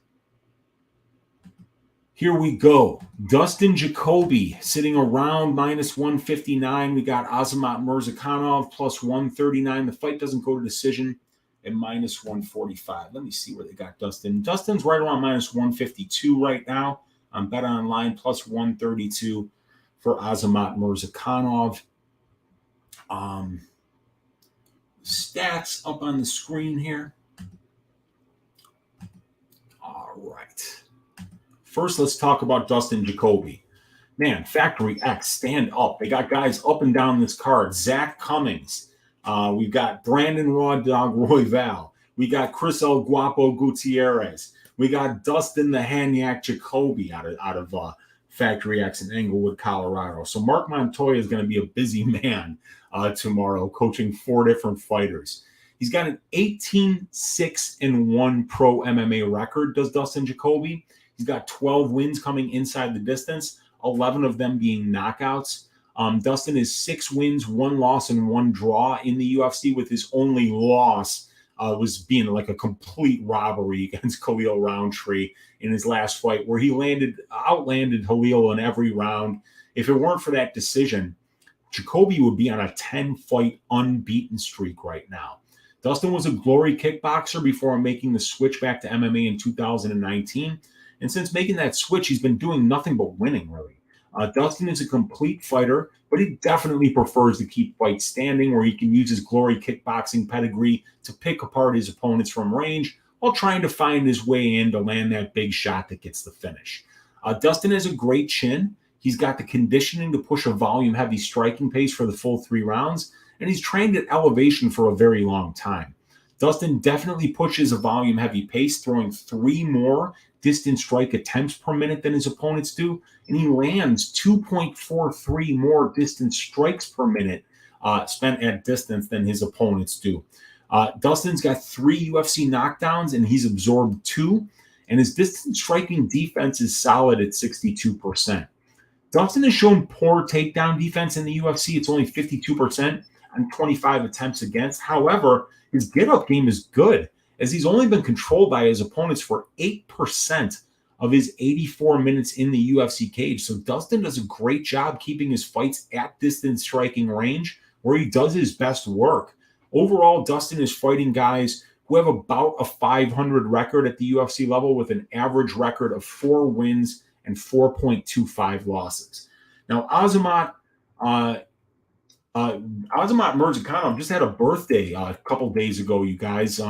Here we go. Dustin Jacoby sitting around -159. We got Azamat Murzakanov plus 139. The fight doesn't go to decision at -145. Let me see where they got Dustin. Dustin's right around -152 right now. On Bet Online plus 132 for Azamat Murzakanov. Stats up on the screen here. All right. First, let's talk about Dustin Jacoby. Man, Factory X, stand up. They got guys up and down this card. Zach Cummings. We've got Brandon Raw Dog Royval. We got Chris El Guapo Gutierrez. We got Dustin the Hanyak Jacoby out of Factory X in Englewood, Colorado. So Mark Montoya is going to be a busy man tomorrow, coaching 4 different fighters. He's got an 18-6-1 pro MMA record, does Dustin Jacoby. He's got 12 wins coming inside the distance, 11 of them being knockouts. Dustin is 6 wins, 1 loss, and 1 draw in the UFC, with his only loss was being like a complete robbery against Khalil Roundtree in his last fight, where he outlanded Khalil in every round. If it weren't for that decision, Jacoby would be on a 10-fight unbeaten streak right now. Dustin was a glory kickboxer before making the switch back to MMA in 2019. And since making that switch, he's been doing nothing but winning, really. Dustin is a complete fighter, but he definitely prefers to keep fights standing, where he can use his glory kickboxing pedigree to pick apart his opponents from range while trying to find his way in to land that big shot that gets the finish. Dustin has a great chin. He's got the conditioning to push a volume-heavy striking pace for the full 3 rounds, and he's trained at elevation for a very long time. Dustin definitely pushes a volume-heavy pace, throwing 3 more distance strike attempts per minute than his opponents do, and he lands 2.43 more distance strikes per minute spent at distance than his opponents do. Dustin's got 3 UFC knockdowns, and he's absorbed 2, and his distance striking defense is solid at 62%. Dustin has shown poor takedown defense in the UFC. It's only 52% on 25 attempts against. However, his get-up game is good, as he's only been controlled by his opponents for 8% of his 84 minutes in the UFC cage. So Dustin does a great job keeping his fights at distance striking range, where he does his best work. Overall, Dustin is fighting guys who have about a 500 record at the UFC level, with an average record of 4 wins and 4.25 losses. Now, Azamat Murzakanov just had a birthday a couple days ago, you guys.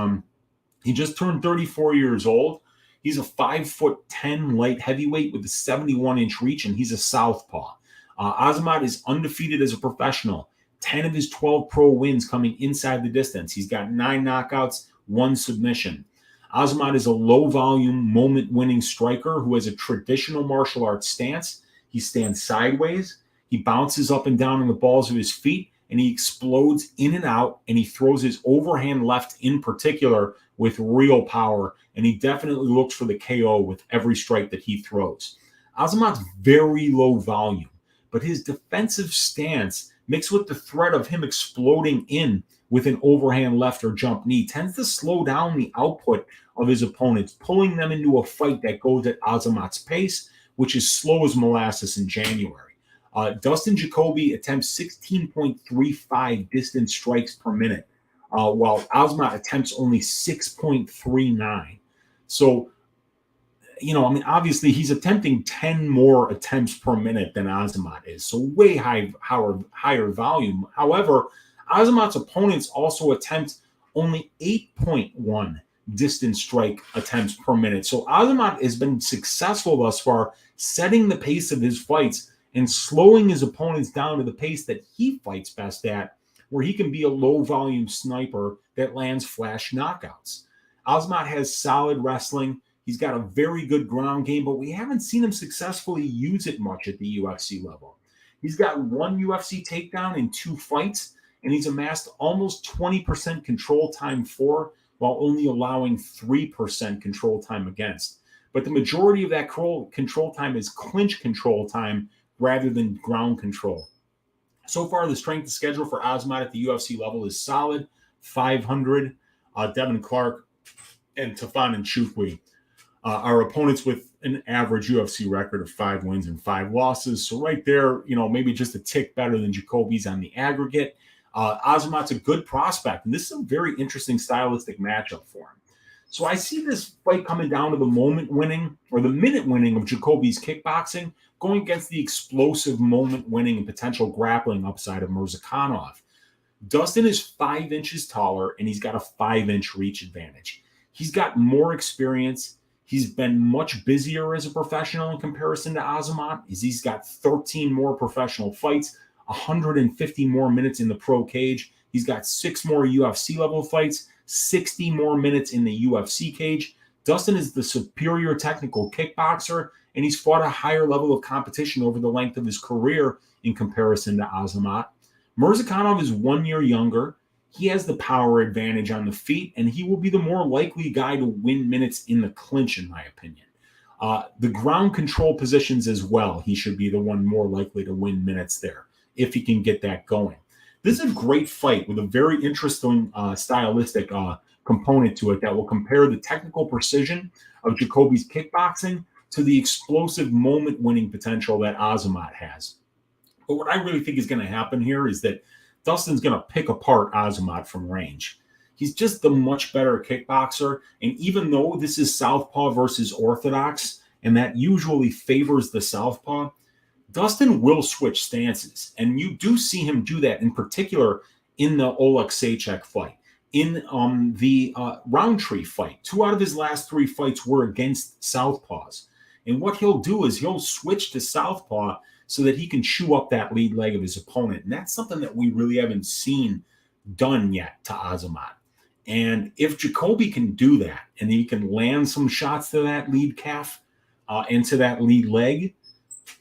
He just turned 34 years old. He's a 5'10" light heavyweight with a 71-inch reach, and he's a southpaw. Azamat is undefeated as a professional. 10 of his 12 pro wins coming inside the distance. He's got 9 knockouts, 1 submission. Azamat is a low-volume, moment-winning striker who has a traditional martial arts stance. He stands sideways. He bounces up and down on the balls of his feet, and he explodes in and out, and he throws his overhand left in particular with real power, and he definitely looks for the KO with every strike that he throws. Azamat's very low volume, but his defensive stance mixed with the threat of him exploding in with an overhand left or jump knee tends to slow down the output of his opponents, pulling them into a fight that goes at Azamat's pace, which is slow as molasses in January. Dustin Jacoby attempts 16.35 distance strikes per minute, while Azamat attempts only 6.39. So, obviously he's attempting 10 more attempts per minute than Azamat is, so way higher volume. However, Azamat's opponents also attempt only 8.1 distance strike attempts per minute. So Azamat has been successful thus far, setting the pace of his fights and slowing his opponents down to the pace that he fights best at, where he can be a low-volume sniper that lands flash knockouts. Azamat has solid wrestling. He's got a very good ground game, but we haven't seen him successfully use it much at the UFC level. He's got one UFC takedown in 2 fights, and he's amassed almost 20% control time for, while only allowing 3% control time against. But the majority of that control time is clinch control time rather than ground control. So far, the strength of schedule for Azamat at the UFC level is solid. 500, Devin Clark, and Tafan and Chukwi are opponents with an average UFC record of 5 wins and 5 losses. So right there, maybe just a tick better than Jacoby's on the aggregate. Azamat's a good prospect, and this is a very interesting stylistic matchup for him. So I see this fight coming down to the minute winning of Jacoby's kickboxing going against the explosive moment winning and potential grappling upside of Murzakanov. Dustin is 5 inches taller, and he's got a 5-inch reach advantage. He's got more experience. He's been much busier as a professional in comparison to Azamat, as he's got 13 more professional fights, 150 more minutes in the pro cage. He's got 6 more UFC level fights, 60 more minutes in the UFC cage. Dustin is the superior technical kickboxer, and he's fought a higher level of competition over the length of his career in comparison to Azamat. Murzakanov is 1 year younger. He has the power advantage on the feet, and he will be the more likely guy to win minutes in the clinch, in my opinion. The ground control positions as well, he should be the one more likely to win minutes there, if he can get that going. This is a great fight with a very interesting stylistic component to it that will compare the technical precision of Jacoby's kickboxing to the explosive moment-winning potential that Azamat has. But what I really think is going to happen here is that Dustin's going to pick apart Azamat from range. He's just the much better kickboxer, and even though this is southpaw versus orthodox, and that usually favors the southpaw, Dustin will switch stances, and you do see him do that, in particular in the Oleksijczuk fight. In the Roundtree fight, 2 out of his last 3 fights were against southpaws. And what he'll do is he'll switch to southpaw so that he can chew up that lead leg of his opponent. And that's something that we really haven't seen done yet to Azamat. And if Jacoby can do that, and he can land some shots to that lead calf, into that lead leg,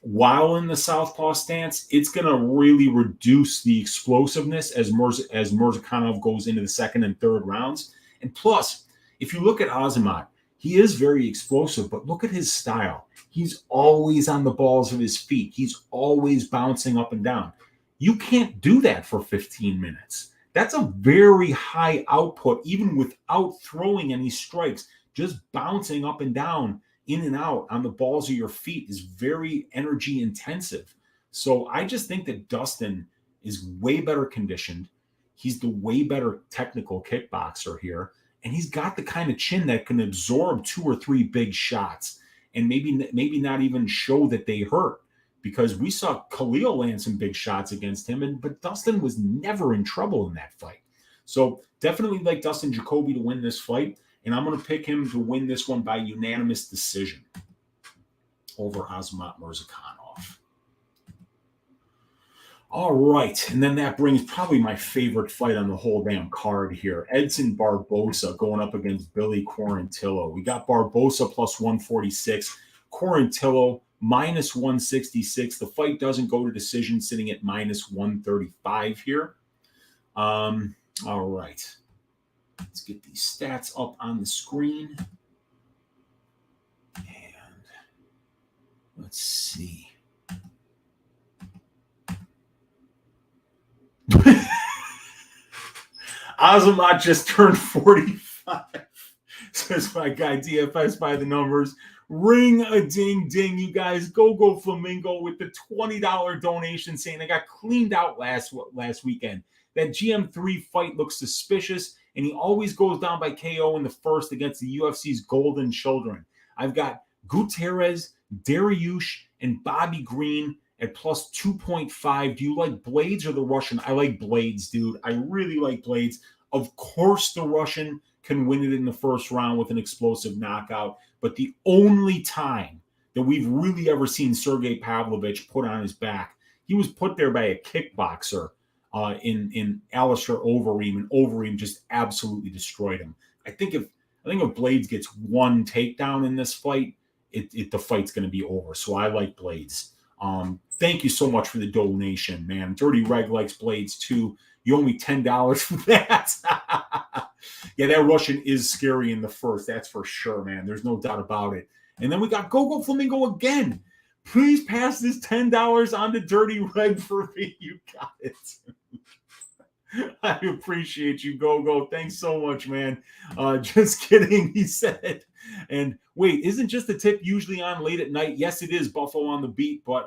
while in the southpaw stance, it's going to really reduce the explosiveness as Murzakanov goes into the 2nd and 3rd rounds. And plus, if you look at Azamat, he is very explosive, but look at his style. He's always on the balls of his feet. He's always bouncing up and down. You can't do that for 15 minutes. That's a very high output, even without throwing any strikes. Just bouncing up and down, in and out on the balls of your feet is very energy intensive. So I just think that Dustin is way better conditioned. He's the way better technical kickboxer here. And he's got the kind of chin that can absorb 2 or 3 big shots and maybe not even show that they hurt, because we saw Khalil land some big shots against him, but Dustin was never in trouble in that fight. So definitely like Dustin Jacoby to win this fight, and I'm going to pick him to win this one by unanimous decision over Azamat Murzakanov. All right, and then that brings probably my favorite fight on the whole damn card here. Edson Barbosa going up against Billy Quarantillo. We got Barbosa plus 146, Quarantillo minus 166. The fight doesn't go to decision, sitting at minus 135 here. All right. Let's get these stats up on the screen. And let's see. Azamat just turned 45. Says my guy DFS by the numbers. Ring a ding ding, you guys. Go Flamingo with the $20 donation saying I got cleaned out last weekend. That GM3 fight looks suspicious, and he always goes down by KO in the first against the UFC's golden children. I've got Gutierrez, Dariush, and Bobby Green at plus 2.5. Do you like Blades or the Russian? I like Blades, dude. I really like Blades. Of course, the Russian can win it in the first round with an explosive knockout. But the only time that we've really ever seen Sergey Pavlovich put on his back, he was put there by a kickboxer in Alistair Overeem, and Overeem just absolutely destroyed him. I think if Blades gets one takedown in this fight, the fight's going to be over. So I like Blades. Thank you so much for the donation, man. Dirty Reg likes Blades too. You owe me $10 for that. Yeah, that Russian is scary in the first. That's for sure, man. There's no doubt about it. And then we got Go Flamingo again. Please pass this $10 on to Dirty Reg for me. You got it. I appreciate you, Go. Thanks so much, man. Just kidding, he said. And wait, isn't just the tip usually on late at night? Yes, it is, Buffalo on the beat, but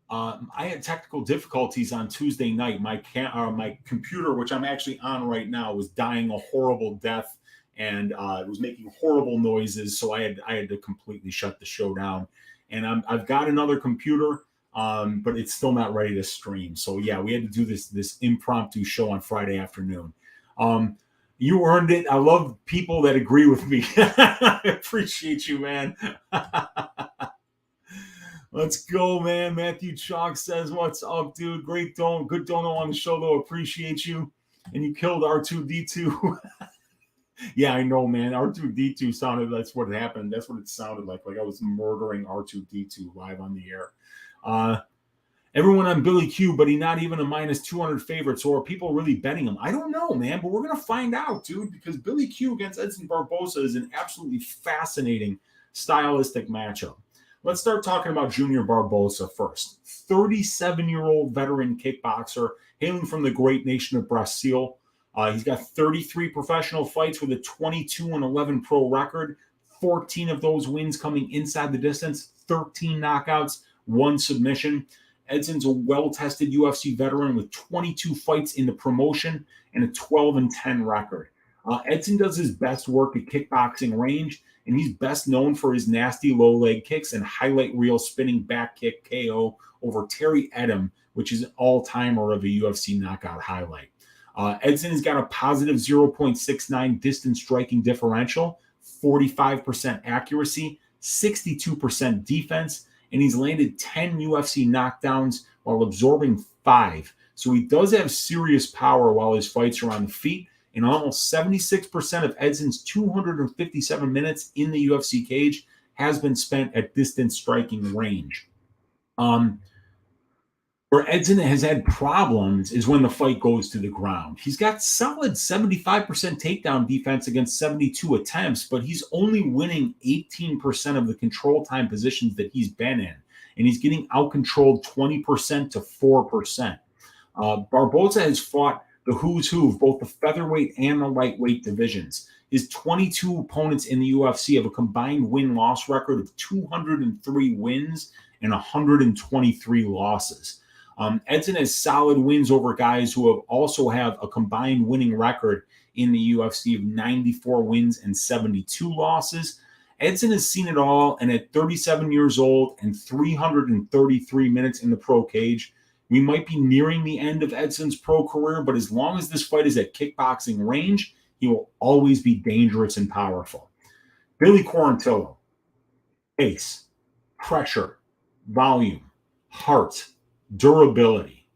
I had technical difficulties on Tuesday night. My computer, which I'm actually on right now, was dying a horrible death, and it was making horrible noises. So I had to completely shut the show down. And I've got another computer, but it's still not ready to stream. So yeah, we had to do this impromptu show on Friday afternoon. You earned it. I love people that agree with me. I appreciate you, man. Let's go, man. Matthew Chalk says, what's up, dude? Good dono on the show, though. Appreciate you. And you killed R2-D2. Yeah, I know, man. R2-D2 sounded, that's what happened. That's what it sounded like I was murdering R2-D2 live on the air. Everyone on Billy Q, but he's not even a minus 200 favorite. So are people really betting him? I don't know, man, but we're going to find out, dude, because Billy Q against Edson Barbosa is an absolutely fascinating stylistic matchup. Let's start talking about Junior Barbosa first. 37-year-old veteran kickboxer hailing from the great nation of Brasil. He's got 33 professional fights with a 22-11 pro record. 14 of those wins coming inside the distance, 13 knockouts, 1 submission. Edson's a well-tested UFC veteran with 22 fights in the promotion and a 12-10 record. Edson does his best work at kickboxing range, and he's best known for his nasty low leg kicks and highlight reel spinning back kick KO over Terry Edom, which is an all-timer of a UFC knockout highlight. Edson has got a positive 0.69 distance striking differential, 45% accuracy, 62% defense, and he's landed 10 UFC knockdowns while absorbing 5. So he does have serious power while his fights are on the feet. And almost 76% of Edson's 257 minutes in the UFC cage has been spent at distance striking range. Where Edson has had problems is when the fight goes to the ground. He's got solid 75% takedown defense against 72 attempts, but he's only winning 18% of the control time positions that he's been in. And he's getting out-controlled 20% to 4%. Barbosa has fought the who's who of both the featherweight and the lightweight divisions. His 22 opponents in the UFC have a combined win-loss record of 203 wins and 123 losses. Edson has solid wins over guys who also have a combined winning record in the UFC of 94 wins and 72 losses. Edson has seen it all, and at 37 years old and 333 minutes in the pro cage, we might be nearing the end of Edson's pro career, but as long as this fight is at kickboxing range, he will always be dangerous and powerful. Billy Quarantillo, pace, pressure, volume, heart, durability.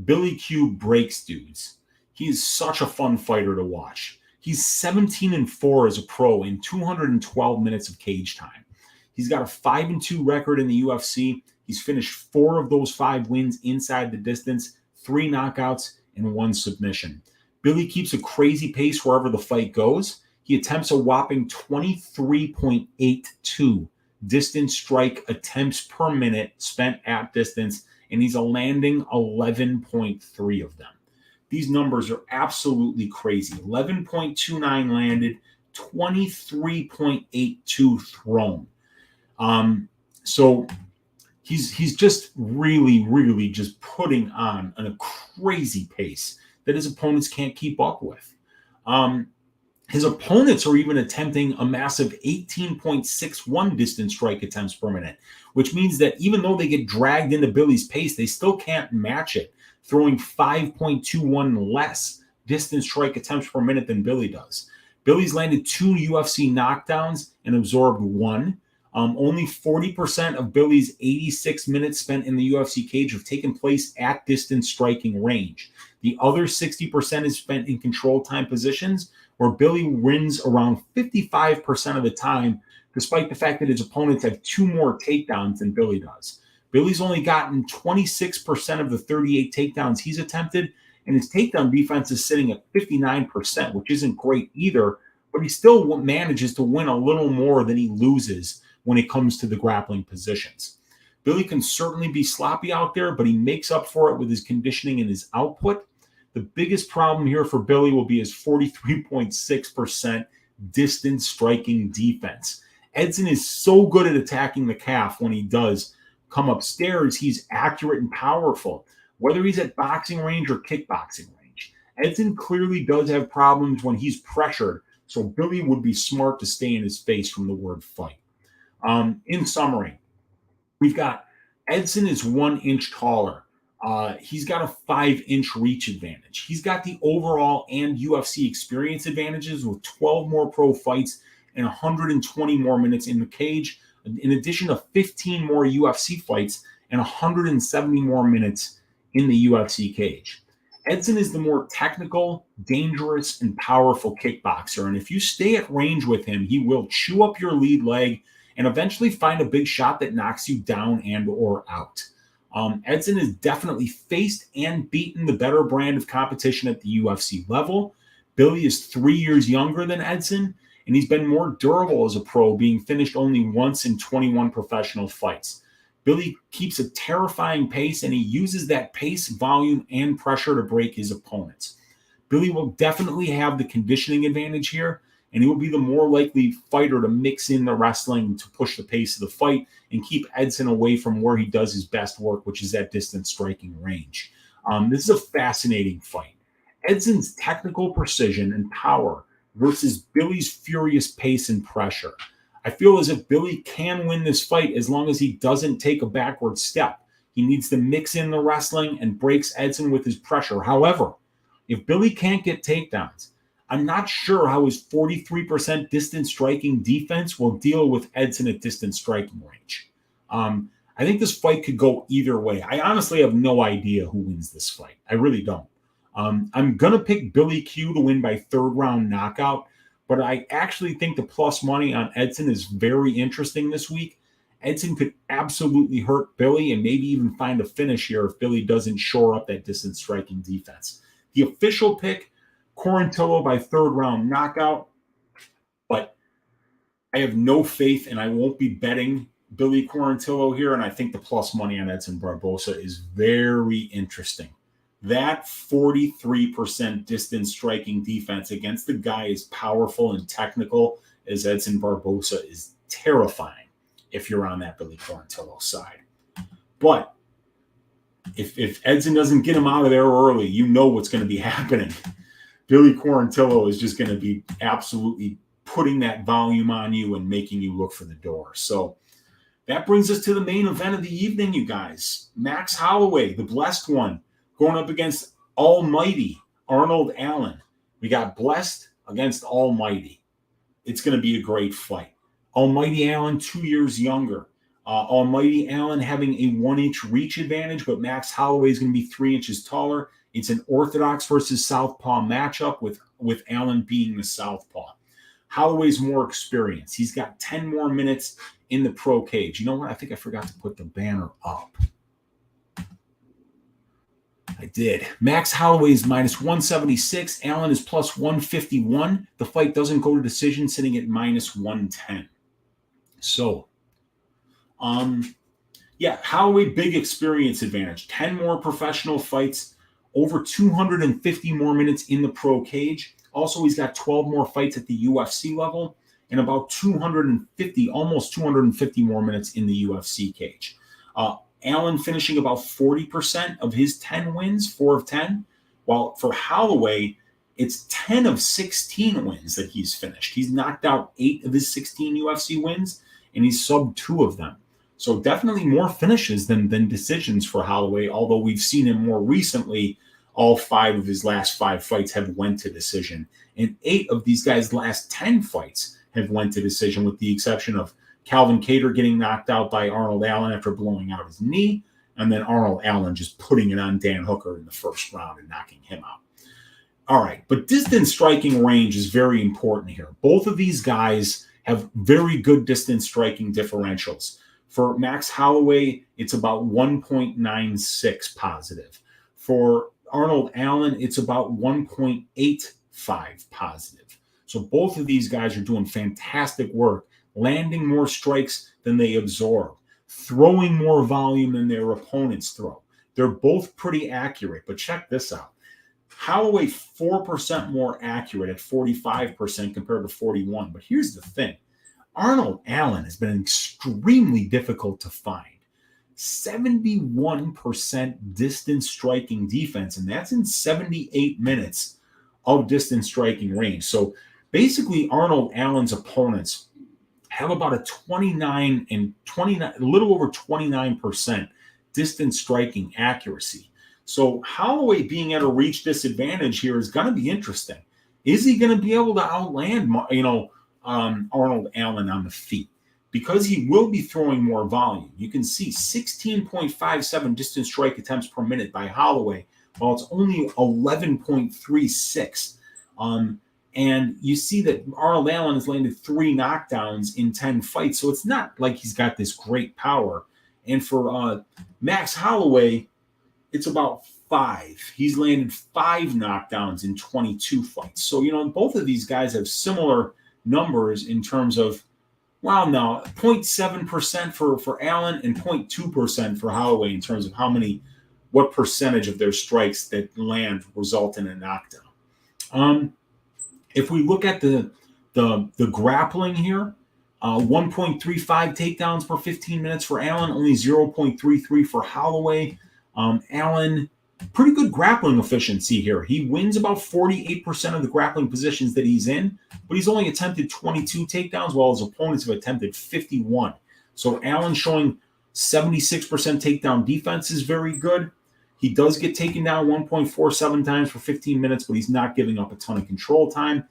Billy Q breaks dudes. He is such a fun fighter to watch. He's 17-4 as a pro in 212 minutes of cage time. He's got a 5-2 record in the UFC. He's finished 4 of those 5 wins inside the distance, 3 knockouts, and 1 submission. Billy keeps a crazy pace wherever the fight goes. He attempts a whopping 23.82 distance strike attempts per minute spent at distance, and he's a landing 11.3 of them. These numbers are absolutely crazy. 11.29 landed, 23.82 thrown. So he's just really just putting on a crazy pace that his opponents can't keep up with. His opponents are even attempting a massive 18.61 distance strike attempts per minute, which means that even though they get dragged into Billy's pace, they still can't match it, throwing 5.21 less distance strike attempts per minute than Billy does. Billy's landed 2 UFC knockdowns and absorbed 1. Only 40% of Billy's 86 minutes spent in the UFC cage have taken place at distance striking range. The other 60% is spent in control time positions, where Billy wins around 55% of the time, despite the fact that his opponents have 2 more takedowns than Billy does. Billy's only gotten 26% of the 38 takedowns he's attempted, and his takedown defense is sitting at 59%, which isn't great either, but he still manages to win a little more than he loses when it comes to the grappling positions. Billy can certainly be sloppy out there, but he makes up for it with his conditioning and his output. The biggest problem here for Billy will be his 43.6% distance striking defense. Edson is so good at attacking the calf when he does come upstairs. He's accurate and powerful, whether he's at boxing range or kickboxing range. Edson clearly does have problems when he's pressured, so Billy would be smart to stay in his face from the word fight. In summary, we've got Edson is 1 inch taller. He's got a 5-inch reach advantage. He's got the overall and UFC experience advantages with 12 more pro fights and 120 more minutes in the cage, in addition to 15 more UFC fights and 170 more minutes in the UFC cage. Edson is the more technical, dangerous, and powerful kickboxer, and if you stay at range with him, he will chew up your lead leg and eventually find a big shot that knocks you down and or out. Edson has definitely faced and beaten the better brand of competition at the UFC level. Billy is 3 years younger than Edson, and he's been more durable as a pro, being finished only once in 21 professional fights. Billy keeps a terrifying pace, and he uses that pace, volume, and pressure to break his opponents. Billy will definitely have the conditioning advantage here, and he will be the more likely fighter to mix in the wrestling to push the pace of the fight and keep Edson away from where he does his best work, which is at distance striking range. This is a fascinating fight. Edson's technical precision and power versus Billy's furious pace and pressure. I feel as if Billy can win this fight as long as he doesn't take a backward step. He needs to mix in the wrestling and breaks Edson with his pressure. However, if Billy can't get takedowns, I'm not sure how his 43% distance striking defense will deal with Edson at distance striking range. I think this fight could go either way. I honestly have no idea who wins this fight. I really don't. I'm going to pick Billy Q to win by 3rd round knockout, but I actually think the plus money on Edson is very interesting this week. Edson could absolutely hurt Billy and maybe even find a finish here if Billy doesn't shore up that distance striking defense. The official pick, Quarantillo by 3rd round knockout, but I have no faith and I won't be betting Billy Quarantillo here, and I think the plus money on Edson Barbosa is very interesting. That 43% distance striking defense against the guy as powerful and technical as Edson Barbosa is terrifying if you're on that Billy Quarantillo side. But if Edson doesn't get him out of there early, you know what's going to be happening. Billy Quarantillo is just going to be absolutely putting that volume on you and making you look for the door. So that brings us to the main event of the evening, you guys. Max Holloway, the blessed one, going up against almighty Arnold Allen. We got blessed against almighty. It's going to be a great fight. Almighty Allen, 2 years younger. Almighty Allen having a 1-inch reach advantage, but Max Holloway is going to be 3 inches taller. It's an orthodox versus southpaw matchup with Allen being the southpaw. Holloway's more experienced. He's got 10 more minutes in the pro cage. You know what? I think I forgot to put the banner up. I did. Max Holloway is minus 176. Allen is plus 151. The fight doesn't go to decision, sitting at minus 110. So, yeah, Holloway, big experience advantage. 10 more professional fights, over 250 more minutes in the pro cage. Also, he's got 12 more fights at the UFC level and about 250, almost 250 more minutes in the UFC cage. Allen finishing about 40% of his 10 wins, 4 of 10, while for Holloway, it's 10 of 16 wins that he's finished. He's knocked out 8 of his 16 UFC wins, and he's subbed 2 of them. So definitely more finishes than decisions for Holloway, although we've seen him more recently. All 5 of his last 5 fights have went to decision. And 8 of these guys' last 10 fights have went to decision, with the exception of Calvin Kattar getting knocked out by Arnold Allen after blowing out his knee, and then Arnold Allen just putting it on Dan Hooker in the first round and knocking him out. All right, but distance striking range is very important here. Both of these guys have very good distance striking differentials. For Max Holloway, it's about 1.96 positive. For Arnold Allen, it's about 1.85 positive. So both of these guys are doing fantastic work, landing more strikes than they absorb, throwing more volume than their opponents throw. They're both pretty accurate, but check this out. Holloway 4% more accurate at 45% compared to 41. But here's the thing. Arnold Allen has been extremely difficult to find. 71% distance striking defense, and that's in 78 minutes of distance striking range. So basically, Arnold Allen's opponents have about a 29, a little over 29% distance striking accuracy. So Holloway being at a reach disadvantage here is going to be interesting. Is he going to be able to outland, Arnold Allen on the feet? Because he will be throwing more volume. You can see 16.57 distance strike attempts per minute by Holloway, while it's only 11.36. And you see that Arnold Allen has landed 3 knockdowns in 10 fights, so it's not like he's got this great power. And for Max Holloway, it's about 5. He's landed 5 knockdowns in 22 fights. So, both of these guys have similar numbers in terms of, 0.7% for Allen and 0.2% for Holloway in terms of what percentage of their strikes that land result in a knockdown. If we look at the grappling here, 1.35 takedowns per 15 minutes for Allen, only 0.33 for Holloway. Allen, pretty good grappling efficiency here. He wins about 48% of the grappling positions that he's in, but he's only attempted 22 takedowns, while his opponents have attempted 51. So Allen showing 76% takedown defense is very good. He does get taken down 1.47 times for 15 minutes, but he's not giving up a ton of control time.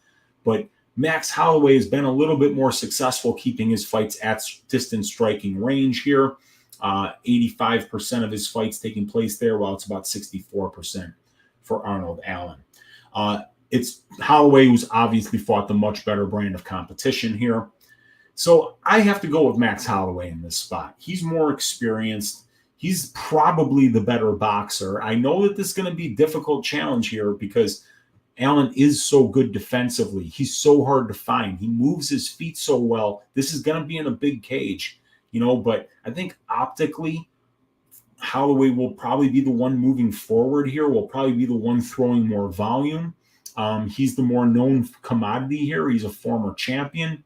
But Max Holloway has been a little bit more successful keeping his fights at distance striking range here. 85% of his fights taking place there, while it's about 64% for Arnold Allen. It's Holloway who's obviously fought the much better brand of competition here. So I have to go with Max Holloway in this spot. He's more experienced. He's probably the better boxer. I know that this is going to be a difficult challenge here because Allen is so good defensively. He's so hard to find. He moves his feet so well. This is going to be in a big cage. But I think optically, Holloway will probably be the one moving forward here, will probably be the one throwing more volume. He's the more known commodity here. He's a former champion.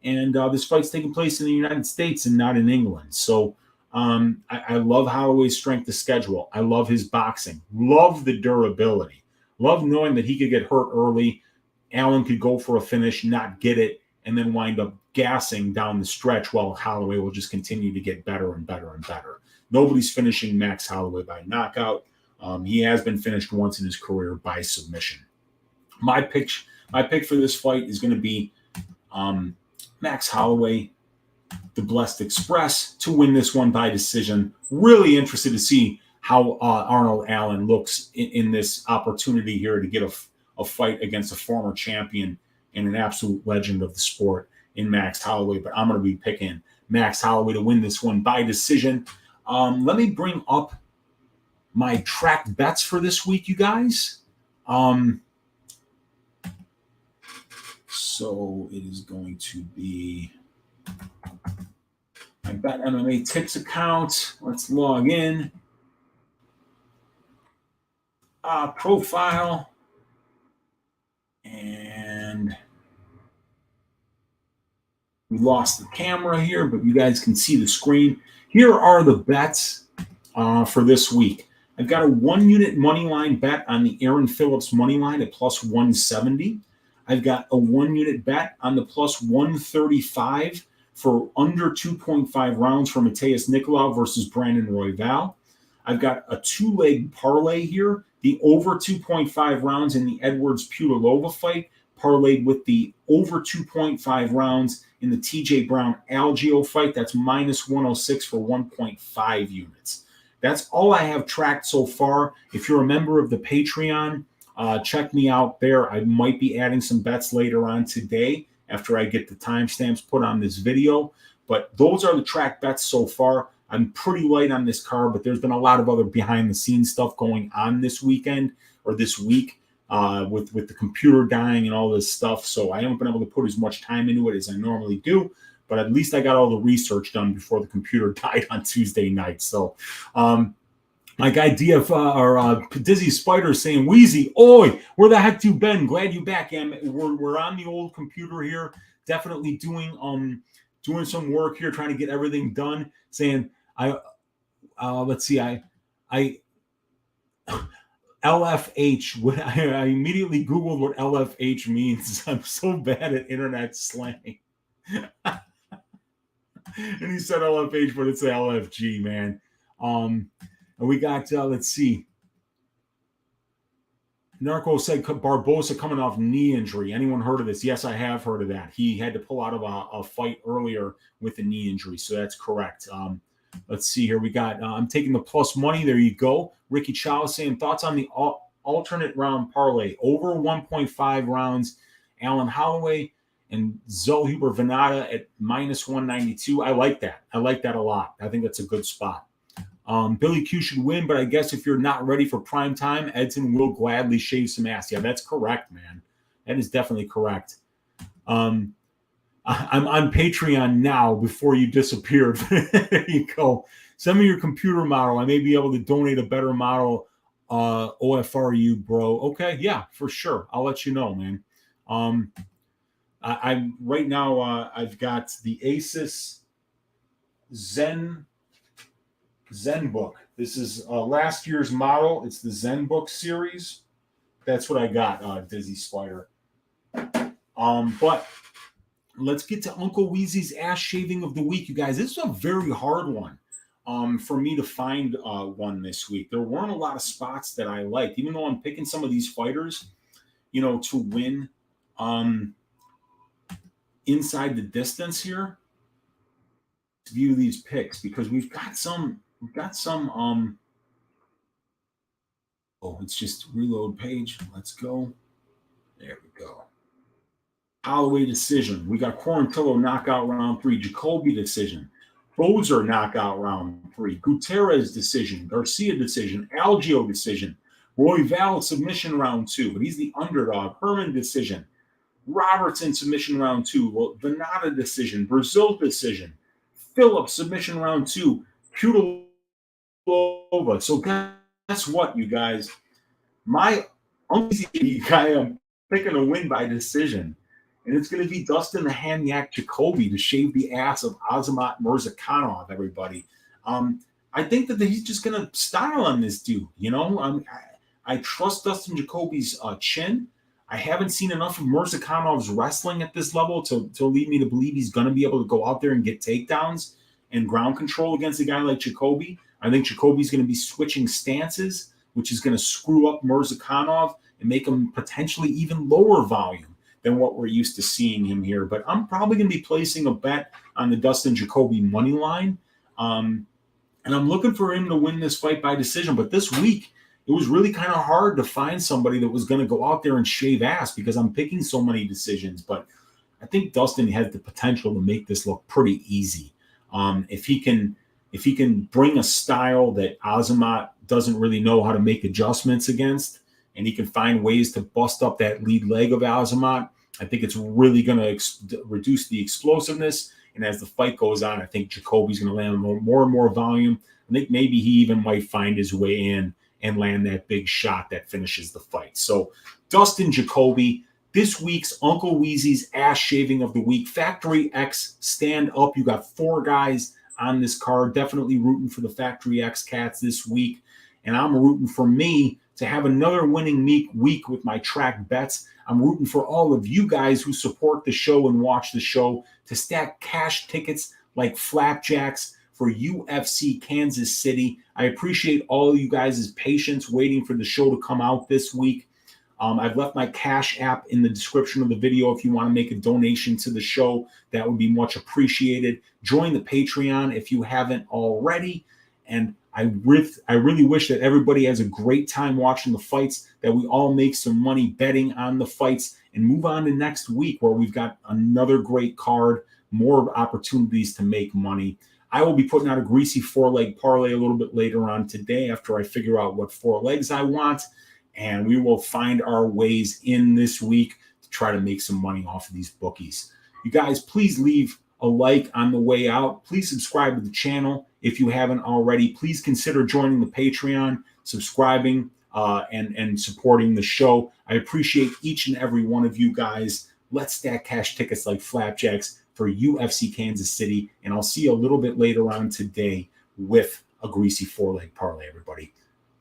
And this fight's taking place in the United States and not in England. So I love Holloway's strength of schedule. I love his boxing. Love the durability. Love knowing that he could get hurt early. Allen could go for a finish, not get it, and then wind up gassing down the stretch while Holloway will just continue to get better and better and better. Nobody's finishing Max Holloway by knockout. He has been finished once in his career by submission. My pick for this fight is going to be Max Holloway, the Blessed Express, to win this one by decision. Really interested to see how Arnold Allen looks in this opportunity here to get a fight against a former champion and an absolute legend of the sport in Max Holloway. But I'm going to be picking Max Holloway to win this one by decision. Let me bring up my tracked bets for this week, you guys. So it is going to be my Bet MMA Tips account. Let's log in. Profile. And we lost the camera here, but you guys can see the screen. Here are the bets for this week. I've got a 1-unit money line bet on the Aaron Phillips money line at plus 170. I've got a 1-unit bet on the plus 135 for under 2.5 rounds for Mateus Nicolau versus Brandon Royval. I've got a 2-leg parlay here, the over 2.5 rounds in the Edwards Kutilaba fight, parlayed with the over 2.5 rounds in the TJ Brown Algeo fight. That's minus 106 for 1.5 units. That's all I have tracked so far. If you're a member of the Patreon, check me out there. I might be adding some bets later on today after I get the timestamps put on this video. But those are the track bets so far. I'm pretty light on this card, but there's been a lot of other behind-the-scenes stuff going on this weekend or this week with the computer dying and all this stuff. So I haven't been able to put as much time into it as I normally do. But at least I got all the research done before the computer died on Tuesday night. So my guy Dizzy Spider saying, Weezy, oi, where the heck you been? Glad you back. We're on the old computer here, definitely doing some work here, trying to get everything done. Saying, let's see, LFH. I immediately Googled what LFH means. I'm so bad at internet slang. And he said LFH, but it's LFG, man. And we got, let's see. Narco said Barbosa coming off knee injury. Anyone heard of this? Yes, I have heard of that. He had to pull out of a fight earlier with a knee injury, so that's correct. Let's see here. We got, I'm taking the plus money. There you go. Ricky Chow saying, thoughts on the alternate round parlay. Over 1.5 rounds. Alan Holloway and Zellhuber Vanata at minus 192. I like that. I like that a lot. I think that's a good spot. Billy Q should win, but I guess if you're not ready for prime time, Edson will gladly shave some ass. Yeah, that's correct, man. That is definitely correct. I'm on Patreon now before you disappeared. There you go. Send me your computer model. I may be able to donate a better model. OFRU, bro. Okay, yeah, for sure. I'll let you know, man. I'm right now. I've got the Asus Zen book. This is last year's model. It's the Zen book series. That's what I got, Dizzy Spider. But let's get to Uncle Weezy's ass shaving of the week, you guys. This is a very hard one for me to find one this week. There weren't a lot of spots that I liked, even though I'm picking some of these fighters, to win inside the distance here. To view these picks, because we've got some. Oh, it's just reload page. Let's go. There we go. Holloway decision. We got Quarantillo knockout round 3. Jacoby decision. Bozer knockout round 3. Gutierrez decision. Garcia decision. Algeo decision. Royval submission round 2, but he's the underdog. Herman decision. Robertson submission round 2. Vanata decision. Brazil decision. Phillips submission round 2. Cutilaba. So guess what, you guys? My guy, I'm picking a win by decision. And it's going to be Dustin the Haniac Jacoby to shave the ass of Azamat Murzakanov, everybody. I think that he's just going to style on this dude. I trust Dustin Jacoby's chin. I haven't seen enough of Murzakanov's wrestling at this level to lead me to believe he's going to be able to go out there and get takedowns and ground control against a guy like Jacoby. I think Jacoby's going to be switching stances, which is going to screw up Murzakanov and make him potentially even lower volume than what we're used to seeing him here. But I'm probably going to be placing a bet on the Dustin Jacoby money line. And I'm looking for him to win this fight by decision. But this week, it was really kind of hard to find somebody that was going to go out there and shave ass because I'm picking so many decisions. But I think Dustin has the potential to make this look pretty easy. If he can if he can bring a style that Azamat doesn't really know how to make adjustments against, and he can find ways to bust up that lead leg of Azamat, I think it's really going to reduce the explosiveness. And as the fight goes on, I think Jacoby's going to land more and more volume. I think maybe he even might find his way in and land that big shot that finishes the fight. So Dustin Jacoby, this week's Uncle Weezy's ass shaving of the week. Factory X, stand up. You got 4 guys on this card. Definitely rooting for the Factory X cats this week. And I'm rooting for me to have another winning week with my track bets. I'm rooting for all of you guys who support the show and watch the show to stack cash tickets like flapjacks for UFC Kansas City. I appreciate all of you guys' patience waiting for the show to come out this week. I've left my Cash App in the description of the video if you want to make a donation to the show. That would be much appreciated. Join the Patreon if you haven't already. And I really wish that everybody has a great time watching the fights, that we all make some money betting on the fights, and move on to next week where we've got another great card, more opportunities to make money. I will be putting out a greasy 4-leg parlay a little bit later on today after I figure out what 4 legs I want, and we will find our ways in this week to try to make some money off of these bookies. You guys, please leave a like on the way out. Please subscribe to the channel if you haven't already. Please consider joining the Patreon, subscribing, and supporting the show. I appreciate each and every one of you guys. Let's stack cash tickets like flapjacks for UFC Kansas City, and I'll see you a little bit later on today with a greasy 4-leg parlay, everybody.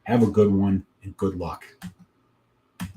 Have a good one and good luck.